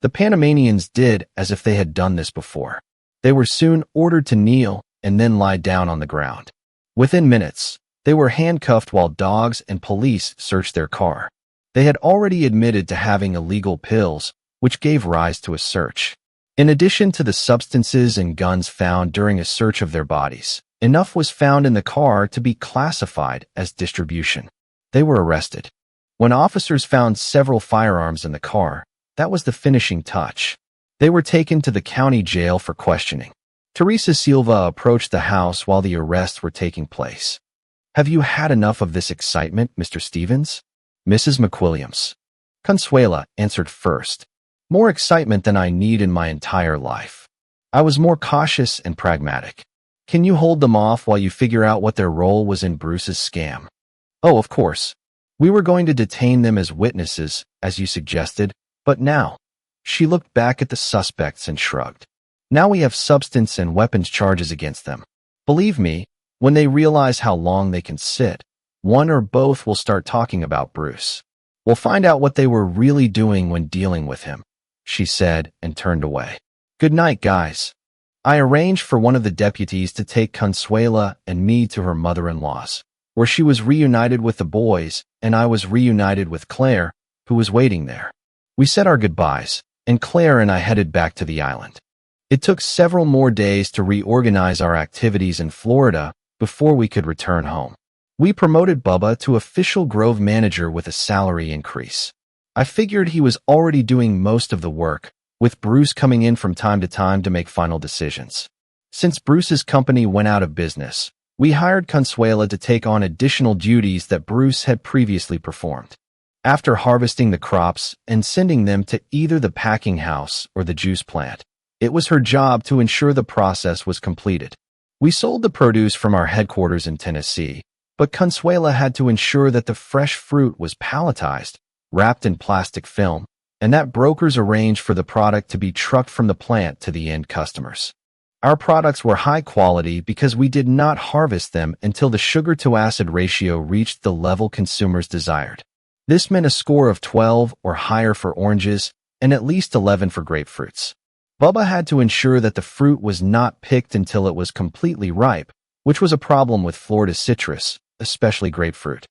The Panamanians did as if they had done this before. They were soon ordered to kneel and then lie down on the ground. Within minutes, they were handcuffed while dogs and police searched their car. They had already admitted to having illegal pills, which gave rise to a search. In addition to the substances and guns found during a search of their bodies, enough was found in the car to be classified as distribution. They were arrested. When officers found several firearms in the car, that was the finishing touch. They were taken to the county jail for questioning. Teresa Silva approached the house while the arrests were taking place. Have you had enough of this excitement, Mr. Stevens? Mrs. McWilliams. Consuela answered first. More excitement than I need in my entire life. I was more cautious and pragmatic. Can you hold them off while you figure out what their role was in Bruce's scam? Oh, of course. We were going to detain them as witnesses, as you suggested, but now. She looked back at the suspects and shrugged. Now we have substance and weapons charges against them. Believe me, when they realize how long they can sit, one or both will start talking about Bruce. We'll find out what they were really doing when dealing with him, she said and turned away. Good night, guys. I arranged for one of the deputies to take Consuela and me to her mother-in-law's, where she was reunited with the boys and I was reunited with Claire, who was waiting there. We said our goodbyes, and Claire and I headed back to the island. It took several more days to reorganize our activities in Florida before we could return home. We promoted Bubba to official Grove manager with a salary increase. I figured he was already doing most of the work, with Bruce coming in from time to time to make final decisions. Since Bruce's company went out of business, we hired Consuela to take on additional duties that Bruce had previously performed. After harvesting the crops and sending them to either the packing house or the juice plant, it was her job to ensure the process was completed. We sold the produce from our headquarters in Tennessee, but Consuela had to ensure that the fresh fruit was palletized, wrapped in plastic film, and that brokers arranged for the product to be trucked from the plant to the end customers. Our products were high quality because we did not harvest them until the sugar-to-acid ratio reached the level consumers desired. This meant a score of 12 or higher for oranges and at least 11 for grapefruits. Bubba had to ensure that the fruit was not picked until it was completely ripe, which was a problem with Florida citrus, especially grapefruit.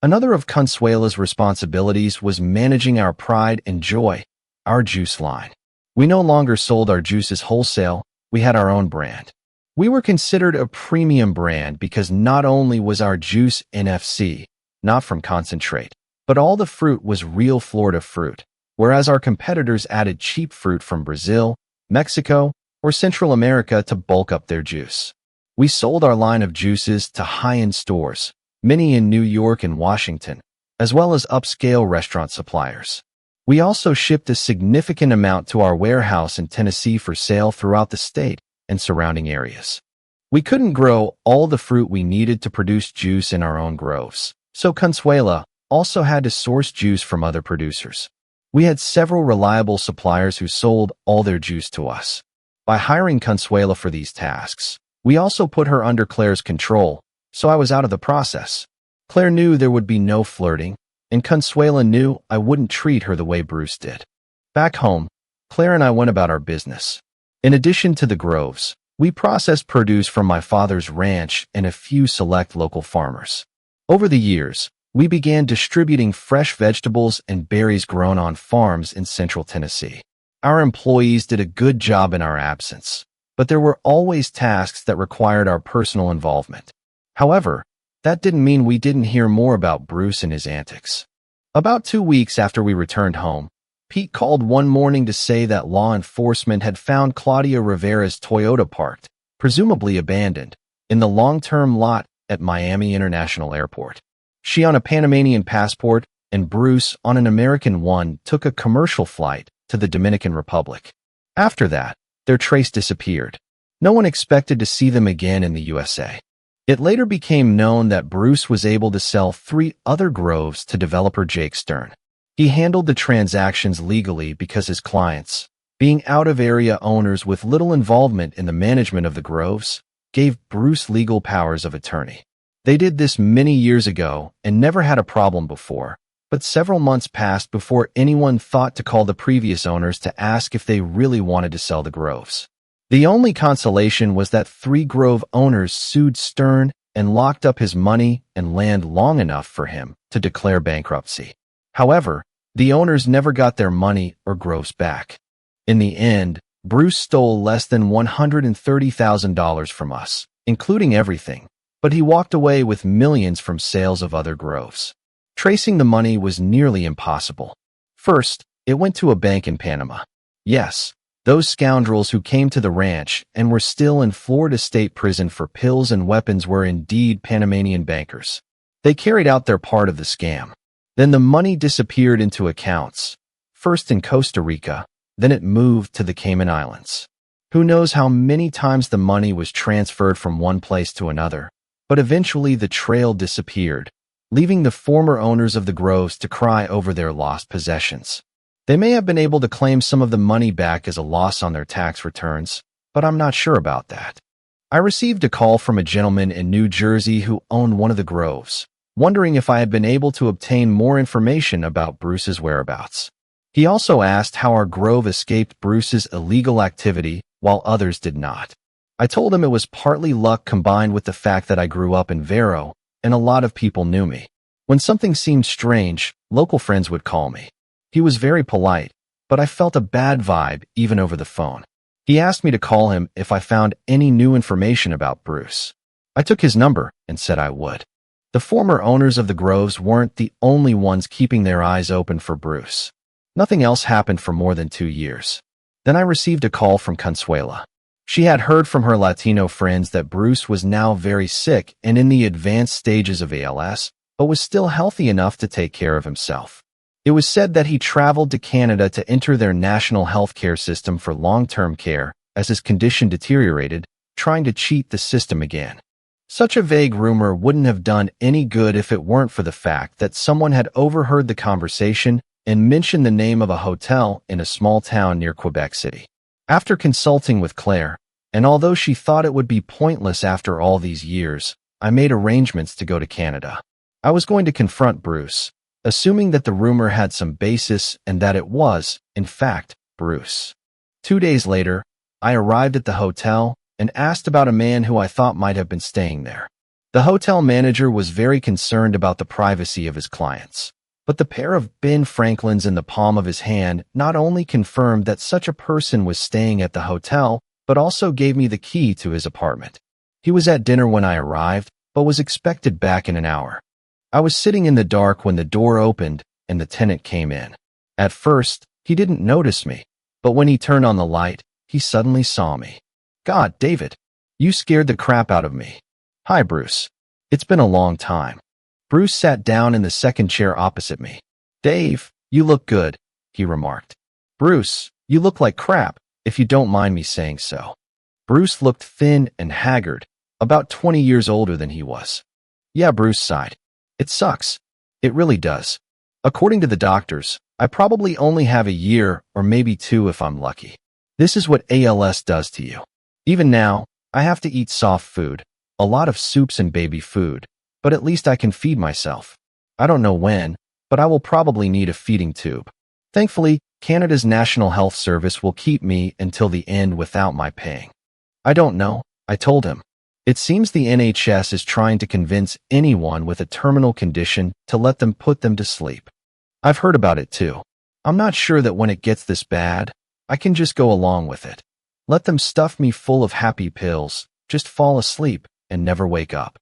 Another of Consuela's responsibilities was managing our pride and joy, our juice line. We no longer sold our juices wholesale, we had our own brand. We were considered a premium brand because not only was our juice NFC, not from concentrate, but all the fruit was real Florida fruit, whereas our competitors added cheap fruit from Brazil, Mexico, or Central America to bulk up their juice. We sold our line of juices to high-end stores, many in New York and Washington, as well as upscale restaurant suppliers. We also shipped a significant amount to our warehouse in Tennessee for sale throughout the state and surrounding areas. We couldn't grow all the fruit we needed to produce juice in our own groves, so Consuela also had to source juice from other producers. We had several reliable suppliers who sold all their juice to us. By hiring Consuela for these tasks, we also put her under Claire's control, so I was out of the process. Claire knew there would be no flirting, and Consuela knew I wouldn't treat her the way Bruce did. Back home, Claire and I went about our business. In addition to the groves, we processed produce from my father's ranch and a few select local farmers. Over the years, we began distributing fresh vegetables and berries grown on farms in central Tennessee. Our employees did a good job in our absence, but there were always tasks that required our personal involvement. However, that didn't mean we didn't hear more about Bruce and his antics. About 2 weeks after we returned home, Pete called one morning to say that law enforcement had found Claudia Rivera's Toyota parked, presumably abandoned, in the long-term lot at Miami International Airport. She on a Panamanian passport and Bruce on an American one took a commercial flight to the Dominican Republic. After that, their trace disappeared. No one expected to see them again in the USA. It later became known that Bruce was able to sell 3 other groves to developer Jake Stern. He handled the transactions legally because his clients, being out-of-area owners with little involvement in the management of the groves, gave Bruce legal powers of attorney. They did this many years ago and never had a problem before, but several months passed before anyone thought to call the previous owners to ask if they really wanted to sell the groves. The only consolation was that 3 grove owners sued Stern and locked up his money and land long enough for him to declare bankruptcy. However, the owners never got their money or groves back. In the end, Bruce stole less than $130,000 from us, including everything, but he walked away with millions from sales of other groves. Tracing the money was nearly impossible. First, it went to a bank in Panama. Yes, those scoundrels who came to the ranch and were still in Florida State Prison for pills and weapons were indeed Panamanian bankers. They carried out their part of the scam. Then the money disappeared into accounts, first in Costa Rica, then it moved to the Cayman Islands. Who knows how many times the money was transferred from one place to another, but eventually the trail disappeared, leaving the former owners of the groves to cry over their lost possessions. They may have been able to claim some of the money back as a loss on their tax returns, but I'm not sure about that. I received a call from a gentleman in New Jersey who owned one of the groves, wondering if I had been able to obtain more information about Bruce's whereabouts. He also asked how our grove escaped Bruce's illegal activity while others did not. I told him it was partly luck combined with the fact that I grew up in Vero, and a lot of people knew me. When something seemed strange, local friends would call me. He was very polite, but I felt a bad vibe even over the phone. He asked me to call him if I found any new information about Bruce. I took his number and said I would. The former owners of the groves weren't the only ones keeping their eyes open for Bruce. Nothing else happened for more than 2 years. Then I received a call from Consuela. She had heard from her Latino friends that Bruce was now very sick and in the advanced stages of ALS, but was still healthy enough to take care of himself. It was said that he traveled to Canada to enter their national health care system for long-term care as his condition deteriorated, trying to cheat the system again. Such a vague rumor wouldn't have done any good if it weren't for the fact that someone had overheard the conversation and mentioned the name of a hotel in a small town near Quebec City. After consulting with Claire, and although she thought it would be pointless after all these years, I made arrangements to go to Canada. I was going to confront Bruce, assuming that the rumor had some basis and that it was, in fact, Bruce. 2 days later, I arrived at the hotel and asked about a man who I thought might have been staying there. The hotel manager was very concerned about the privacy of his clients, but the pair of Ben Franklins in the palm of his hand not only confirmed that such a person was staying at the hotel, but also gave me the key to his apartment. He was at dinner when I arrived, but was expected back in an hour. I was sitting in the dark when the door opened and the tenant came in. At first, he didn't notice me, but when he turned on the light, he suddenly saw me. God, David, you scared the crap out of me. Hi, Bruce. It's been a long time. Bruce sat down in the second chair opposite me. Dave, you look good, he remarked. Bruce, you look like crap, if you don't mind me saying so. Bruce looked thin and haggard, about 20 years older than he was. Yeah, Bruce sighed. It sucks. It really does. According to the doctors, I probably only have a year or maybe 2 if I'm lucky. This is what ALS does to you. Even now, I have to eat soft food, a lot of soups and baby food, but at least I can feed myself. I don't know when, but I will probably need a feeding tube. Thankfully, Canada's National Health Service will keep me until the end without my paying. I don't know, I told him. It seems the NHS is trying to convince anyone with a terminal condition to let them put them to sleep. I've heard about it too. I'm not sure that when it gets this bad, I can just go along with it. Let them stuff me full of happy pills, just fall asleep and never wake up.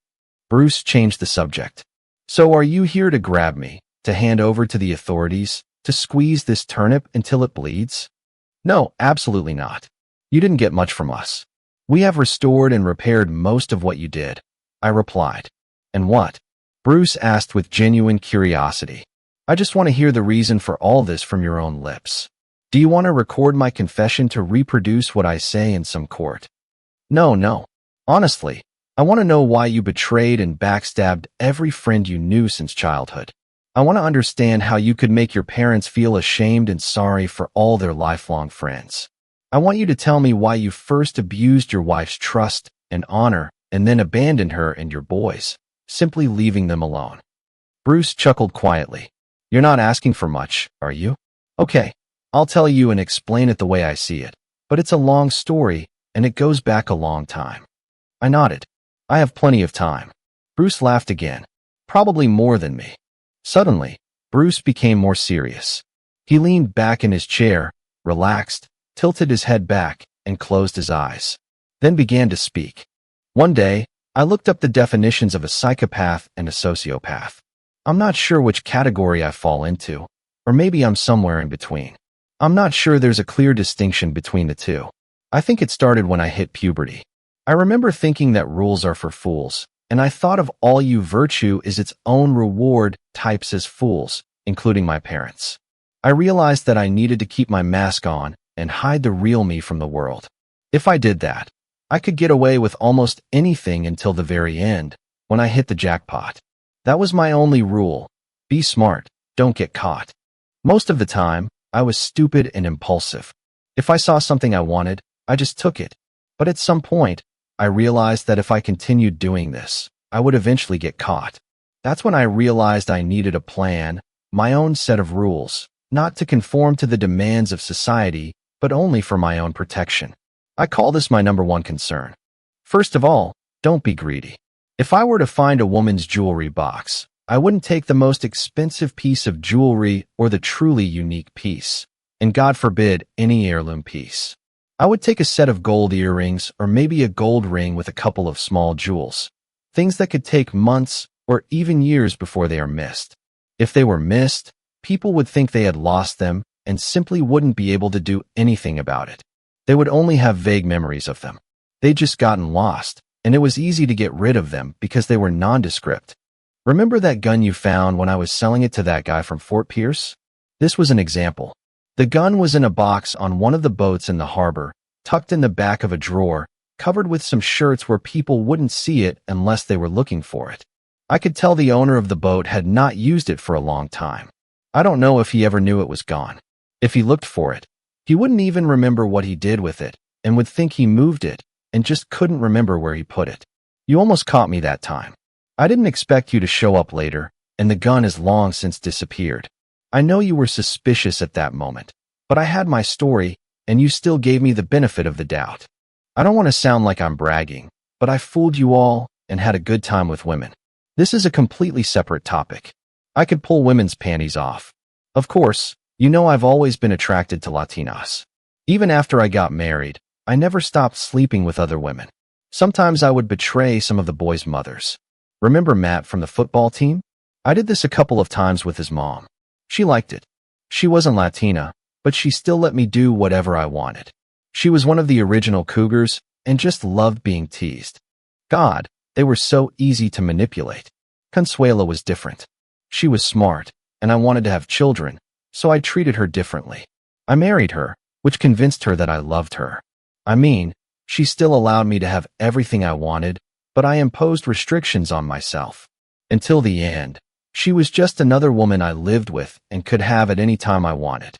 Bruce changed the subject. So are you here to grab me, to hand over to the authorities, to squeeze this turnip until it bleeds? No, absolutely not. You didn't get much from us. We have restored and repaired most of what you did, I replied. And what? Bruce asked with genuine curiosity. I just want to hear the reason for all this from your own lips. Do you want to record my confession to reproduce what I say in some court? No. Honestly, I want to know why you betrayed and backstabbed every friend you knew since childhood. I want to understand how you could make your parents feel ashamed and sorry for all their lifelong friends. I want you to tell me why you first abused your wife's trust and honor and then abandoned her and your boys, simply leaving them alone. Bruce chuckled quietly. You're not asking for much, are you? Okay, I'll tell you and explain it the way I see it, but it's a long story and it goes back a long time. I nodded. I have plenty of time. Bruce laughed again, probably more than me. Suddenly, Bruce became more serious. He leaned back in his chair, relaxed, tilted his head back, and closed his eyes. Then began to speak. One day, I looked up the definitions of a psychopath and a sociopath. I'm not sure which category I fall into, or maybe I'm somewhere in between. I'm not sure there's a clear distinction between the two. I think it started when I hit puberty. I remember thinking that rules are for fools, and I thought of all you virtue is its own reward types as fools, including my parents. I realized that I needed to keep my mask on and hide the real me from the world. If I did that, I could get away with almost anything until the very end, when I hit the jackpot. That was my only rule. Be smart, don't get caught. Most of the time, I was stupid and impulsive. If I saw something I wanted, I just took it. But at some point, I realized that if I continued doing this, I would eventually get caught. That's when I realized I needed a plan, my own set of rules, not to conform to the demands of society, but only for my own protection. I call this my number one concern. First of all, don't be greedy. If I were to find a woman's jewelry box, I wouldn't take the most expensive piece of jewelry or the truly unique piece, and God forbid any heirloom piece. I would take a set of gold earrings or maybe a gold ring with a couple of small jewels, things that could take months or even years before they are missed. If they were missed, people would think they had lost them and simply wouldn't be able to do anything about it. They would only have vague memories of them. They'd just gotten lost, and it was easy to get rid of them because they were nondescript. Remember that gun you found when I was selling it to that guy from Fort Pierce? This was an example. The gun was in a box on one of the boats in the harbor, tucked in the back of a drawer, covered with some shirts where people wouldn't see it unless they were looking for it. I could tell the owner of the boat had not used it for a long time. I don't know if he ever knew it was gone. If he looked for it, he wouldn't even remember what he did with it and would think he moved it and just couldn't remember where he put it. You almost caught me that time. I didn't expect you to show up later, and the gun has long since disappeared. I know you were suspicious at that moment, but I had my story, and you still gave me the benefit of the doubt. I don't want to sound like I'm bragging, but I fooled you all and had a good time with women. This is a completely separate topic. I could pull women's panties off. Of course, you know I've always been attracted to Latinas. Even after I got married, I never stopped sleeping with other women. Sometimes I would betray some of the boys' mothers. Remember Matt from the football team? I did this a couple of times with his mom. She liked it. She wasn't Latina, but she still let me do whatever I wanted. She was one of the original cougars and just loved being teased. God, they were so easy to manipulate. Consuela was different. She was smart, and I wanted to have children, so I treated her differently. I married her, which convinced her that I loved her. I mean, she still allowed me to have everything I wanted, but I imposed restrictions on myself. Until the end, she was just another woman I lived with and could have at any time I wanted.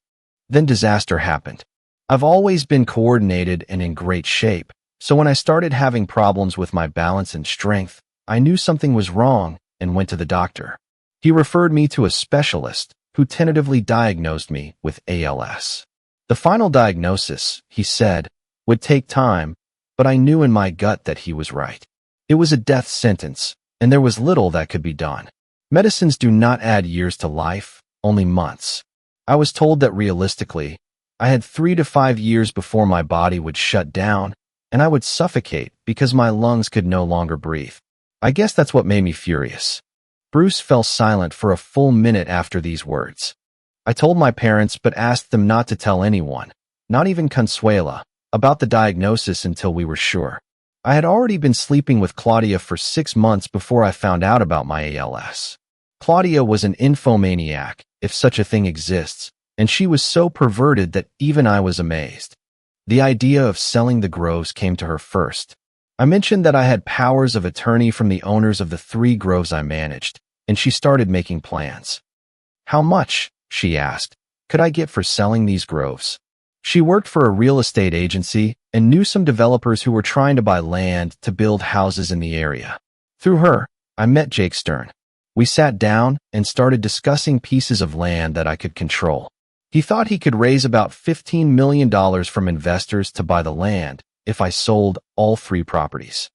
Then disaster happened. I've always been coordinated and in great shape, so when I started having problems with my balance and strength, I knew something was wrong and went to the doctor. He referred me to a specialist who tentatively diagnosed me with ALS. The final diagnosis, he said, would take time, but I knew in my gut that he was right. It was a death sentence, and there was little that could be done. Medicines do not add years to life, only months. I was told that realistically, I had 3 to 5 years before my body would shut down, and I would suffocate because my lungs could no longer breathe. I guess that's what made me furious. Bruce fell silent for a full minute after these words. I told my parents but asked them not to tell anyone, not even Consuela, about the diagnosis until we were sure. I had already been sleeping with Claudia for 6 months before I found out about my ALS. Claudia was an infomaniac, if such a thing exists, and she was so perverted that even I was amazed. The idea of selling the groves came to her first. I mentioned that I had powers of attorney from the owners of the 3 groves I managed, and she started making plans. How much, she asked, could I get for selling these groves? She worked for a real estate agency and knew some developers who were trying to buy land to build houses in the area. Through her, I met Jake Stern. We sat down and started discussing pieces of land that I could control. He thought he could raise about $15 million from investors to buy the land if I sold all 3 properties.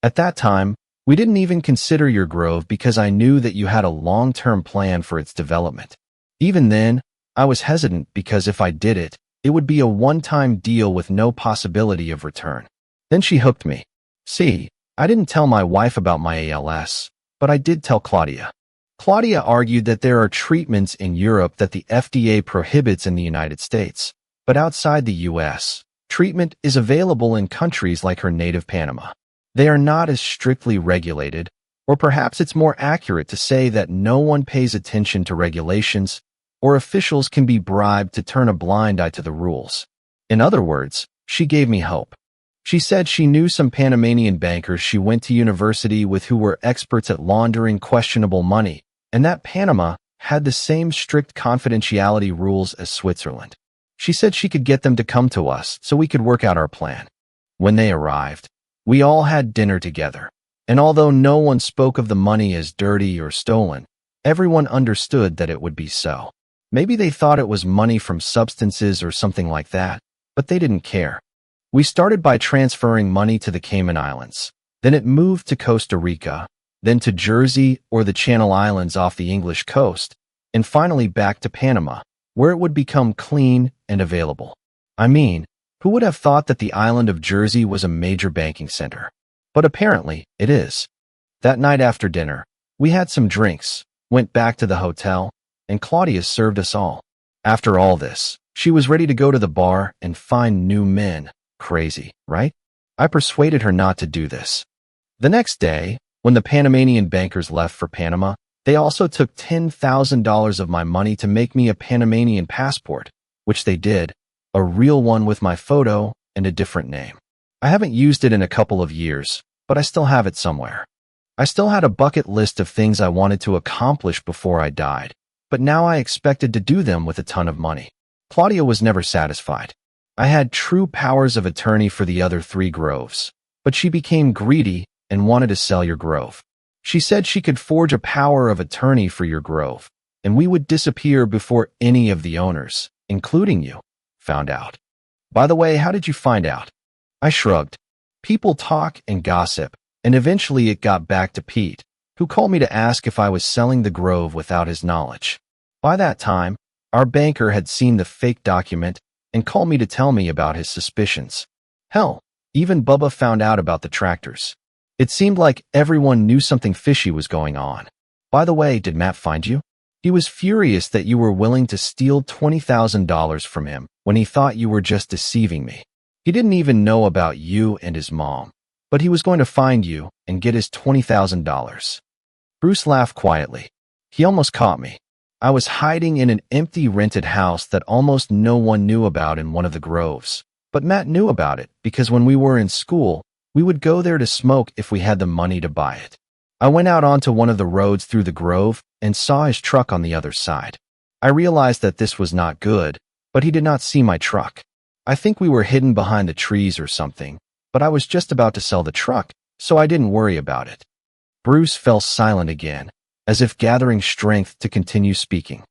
At that time, we didn't even consider your grove because I knew that you had a long-term plan for its development. Even then, I was hesitant because if I did it, it would be a one-time deal with no possibility of return. Then she hooked me. See, I didn't tell my wife about my ALS, but I did tell Claudia. Claudia argued that there are treatments in Europe that the FDA prohibits in the United States, but outside the U.S., treatment is available in countries like her native Panama. They are not as strictly regulated, or perhaps it's more accurate to say that no one pays attention to regulations, or officials can be bribed to turn a blind eye to the rules. In other words, she gave me hope. She said she knew some Panamanian bankers she went to university with who were experts at laundering questionable money, and that Panama had the same strict confidentiality rules as Switzerland. She said she could get them to come to us so we could work out our plan. When they arrived, we all had dinner together, and although no one spoke of the money as dirty or stolen, everyone understood that it would be so. Maybe they thought it was money from substances or something like that, but they didn't care. We started by transferring money to the Cayman Islands. Then it moved to Costa Rica, then to Jersey or the Channel Islands off the English coast, and finally back to Panama, where it would become clean and available. I mean, who would have thought that the island of Jersey was a major banking center? But apparently, it is. That night after dinner, we had some drinks, went back to the hotel, and Claudia served us all. After all this, she was ready to go to the bar and find new men. Crazy, right? I persuaded her not to do this. The next day, when the Panamanian bankers left for Panama, they also took $10,000 of my money to make me a Panamanian passport, which they did, a real one with my photo and a different name. I haven't used it in a couple of years, but I still have it somewhere. I still had a bucket list of things I wanted to accomplish before I died, but now I expected to do them with a ton of money. Claudia was never satisfied. I had true powers of attorney for the other 3 groves, but she became greedy and wanted to sell your grove. She said she could forge a power of attorney for your grove, and we would disappear before any of the owners, including you, found out. By the way, how did you find out? I shrugged. People talk and gossip, and eventually it got back to Pete, who called me to ask if I was selling the grove without his knowledge. By that time, our banker had seen the fake document and called me to tell me about his suspicions. Hell, even Bubba found out about the tractors. It seemed like everyone knew something fishy was going on. By the way, did Matt find you? He was furious that you were willing to steal $20,000 from him when he thought you were just deceiving me. He didn't even know about you and his mom, but he was going to find you and get his $20,000. Bruce laughed quietly. He almost caught me. I was hiding in an empty rented house that almost no one knew about in one of the groves. But Matt knew about it because when we were in school, we would go there to smoke if we had the money to buy it. I went out onto one of the roads through the grove and saw his truck on the other side. I realized that this was not good, but he did not see my truck. I think we were hidden behind the trees or something, but I was just about to sell the truck, so I didn't worry about it. Bruce fell silent again, as if gathering strength to continue speaking.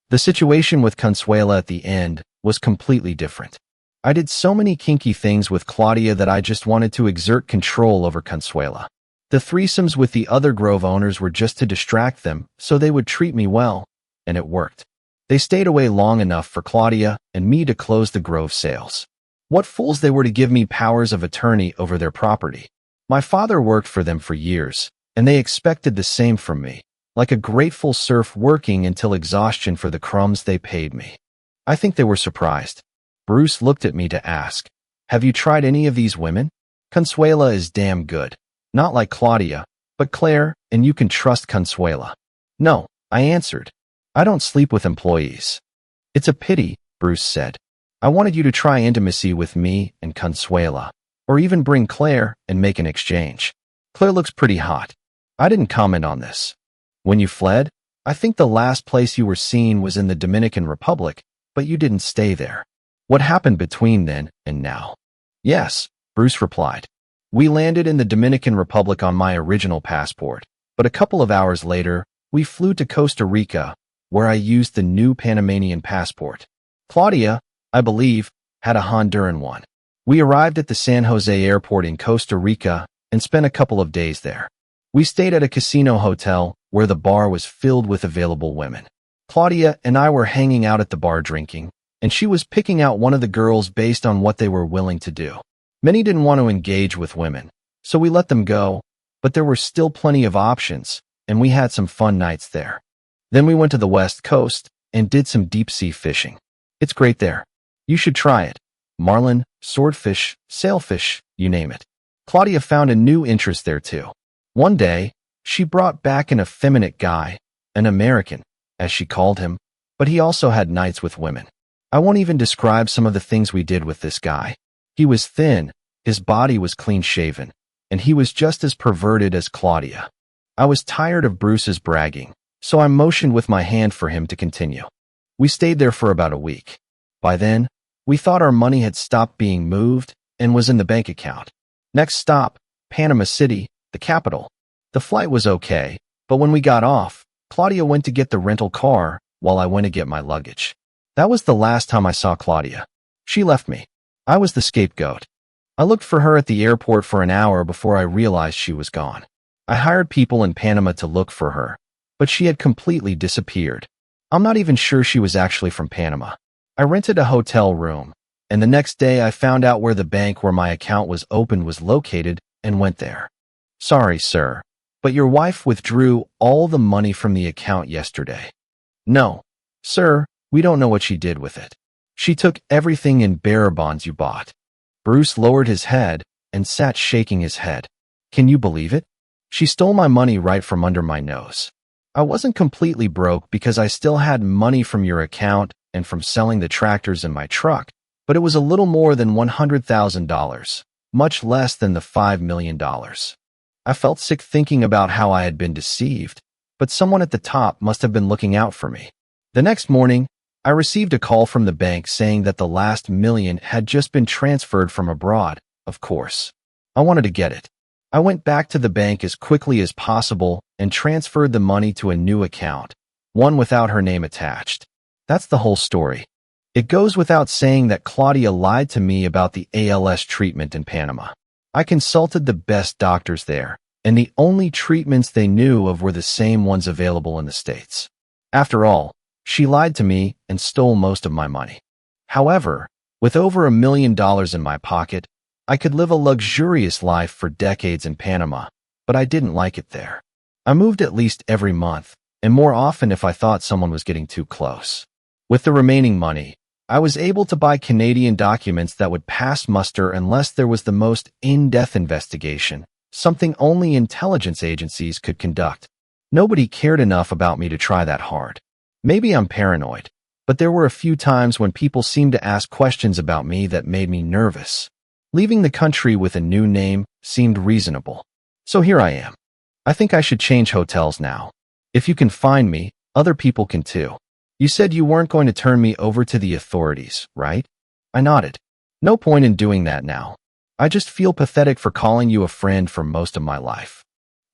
The situation with Consuela at the end was completely different. I did so many kinky things with Claudia that I just wanted to exert control over Consuela. The threesomes with the other Grove owners were just to distract them so they would treat me well, and it worked. They stayed away long enough for Claudia and me to close the Grove sales. What fools they were to give me powers of attorney over their property. My father worked for them for years, and they expected the same from me, like a grateful serf working until exhaustion for the crumbs they paid me. I think they were surprised. Bruce looked at me to ask, "Have you tried any of these women? Consuela is damn good. Not like Claudia, but Claire, and you can trust Consuela." "No," I answered. "I don't sleep with employees." "It's a pity," Bruce said. "I wanted you to try intimacy with me and Consuela, or even bring Claire and make an exchange. Claire looks pretty hot." I didn't comment on this. "When you fled, I think the last place you were seen was in the Dominican Republic, but you didn't stay there. What happened between then and now?" "Yes," Bruce replied. "We landed in the Dominican Republic on my original passport, but a couple of hours later, we flew to Costa Rica, where I used the new Panamanian passport. Claudia, I believe, had a Honduran one. We arrived at the San Jose airport in Costa Rica and spent a couple of days there. We stayed at a casino hotel where the bar was filled with available women. Claudia and I were hanging out at the bar drinking, and she was picking out one of the girls based on what they were willing to do. Many didn't want to engage with women, so we let them go, but there were still plenty of options, and we had some fun nights there. Then we went to the West Coast and did some deep-sea fishing. It's great there. You should try it. Marlin, swordfish, sailfish, you name it." Claudia found a new interest there too. One day, she brought back an effeminate guy, an American, as she called him, but he also had nights with women. I won't even describe some of the things we did with this guy. He was thin, his body was clean-shaven, and he was just as perverted as Claudia. I was tired of Bruce's bragging, so I motioned with my hand for him to continue. We stayed there for about a week. By then, we thought our money had stopped being moved and was in the bank account. Next stop, Panama City, the capital. The flight was okay, but when we got off, Claudia went to get the rental car while I went to get my luggage. That was the last time I saw Claudia. She left me. I was the scapegoat. I looked for her at the airport for an hour before I realized she was gone. I hired people in Panama to look for her, but she had completely disappeared. I'm not even sure she was actually from Panama. I rented a hotel room, and the next day I found out where the bank where my account was opened was located and went there. "Sorry, sir, but your wife withdrew all the money from the account yesterday." "No, sir, we don't know what she did with it. She took everything in bearer bonds you bought." Bruce lowered his head and sat shaking his head. "Can you believe it? She stole my money right from under my nose. I wasn't completely broke because I still had money from your account and from selling the tractors in my truck, but it was a little more than $100,000, much less than the $5 million. I felt sick thinking about how I had been deceived, but someone at the top must have been looking out for me. The next morning, I received a call from the bank saying that the last million had just been transferred from abroad, of course. I wanted to get it. I went back to the bank as quickly as possible and transferred the money to a new account, one without her name attached. That's the whole story. It goes without saying that Claudia lied to me about the ALS treatment in Panama. I consulted the best doctors there, and the only treatments they knew of were the same ones available in the States. After all, she lied to me and stole most of my money. However, with over $1 million in my pocket, I could live a luxurious life for decades in Panama, but I didn't like it there. I moved at least every month, and more often if I thought someone was getting too close. With the remaining money, I was able to buy Canadian documents that would pass muster unless there was the most in-depth investigation, something only intelligence agencies could conduct. Nobody cared enough about me to try that hard. Maybe I'm paranoid, but there were a few times when people seemed to ask questions about me that made me nervous. Leaving the country with a new name seemed reasonable. So here I am. I think I should change hotels now. If you can find me, other people can too. You said you weren't going to turn me over to the authorities, right? I nodded. No point in doing that now. I just feel pathetic for calling you a friend for most of my life.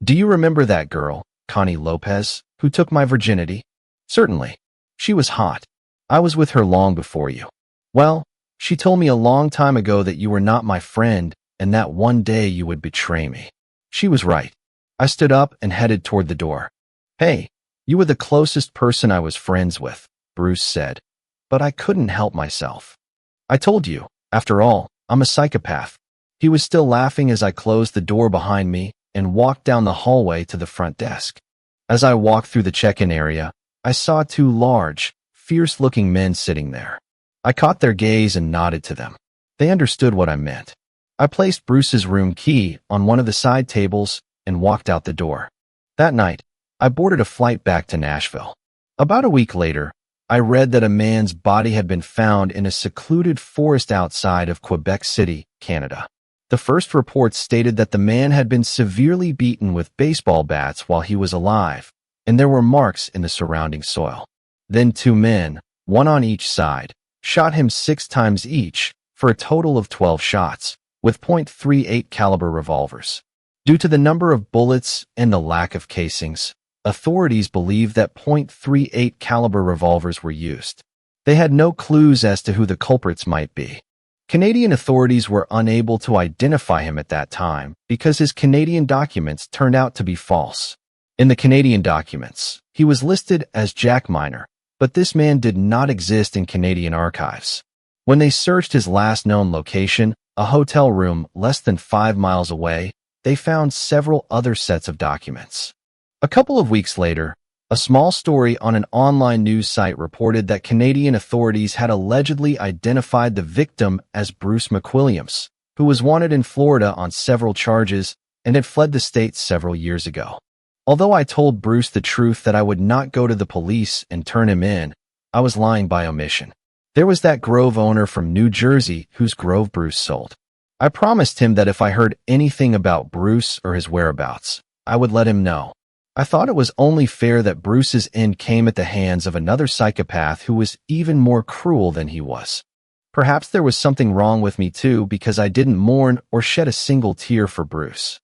Do you remember that girl, Connie Lopez, who took my virginity? Certainly. She was hot. I was with her long before you. Well, she told me a long time ago that you were not my friend and that one day you would betray me. She was right. I stood up and headed toward the door. Hey, you were the closest person I was friends with, Bruce said. But I couldn't help myself. I told you, after all, I'm a psychopath. He was still laughing as I closed the door behind me and walked down the hallway to the front desk. As I walked through the check-in area, I saw two large, fierce-looking men sitting there. I caught their gaze and nodded to them. They understood what I meant. I placed Bruce's room key on one of the side tables and walked out the door. That night, I boarded a flight back to Nashville. About a week later, I read that a man's body had been found in a secluded forest outside of Quebec City, Canada. The first report stated that the man had been severely beaten with baseball bats while he was alive, and there were marks in the surrounding soil. Then two men, one on each side, shot him 6 times each for a total of 12 shots, with .38 caliber revolvers. Due to the number of bullets and the lack of casings, authorities believe that .38 caliber revolvers were used. They had no clues as to who the culprits might be. Canadian authorities were unable to identify him at that time because his Canadian documents turned out to be false. In the Canadian documents, he was listed as Jack Miner, but this man did not exist in Canadian archives. When they searched his last known location, a hotel room less than 5 miles away, they found several other sets of documents. A couple of weeks later, a small story on an online news site reported that Canadian authorities had allegedly identified the victim as Bruce McWilliams, who was wanted in Florida on several charges and had fled the state several years ago. Although I told Bruce the truth that I would not go to the police and turn him in, I was lying by omission. There was that Grove owner from New Jersey whose Grove Bruce sold. I promised him that if I heard anything about Bruce or his whereabouts, I would let him know. I thought it was only fair that Bruce's end came at the hands of another psychopath who was even more cruel than he was. Perhaps there was something wrong with me too because I didn't mourn or shed a single tear for Bruce.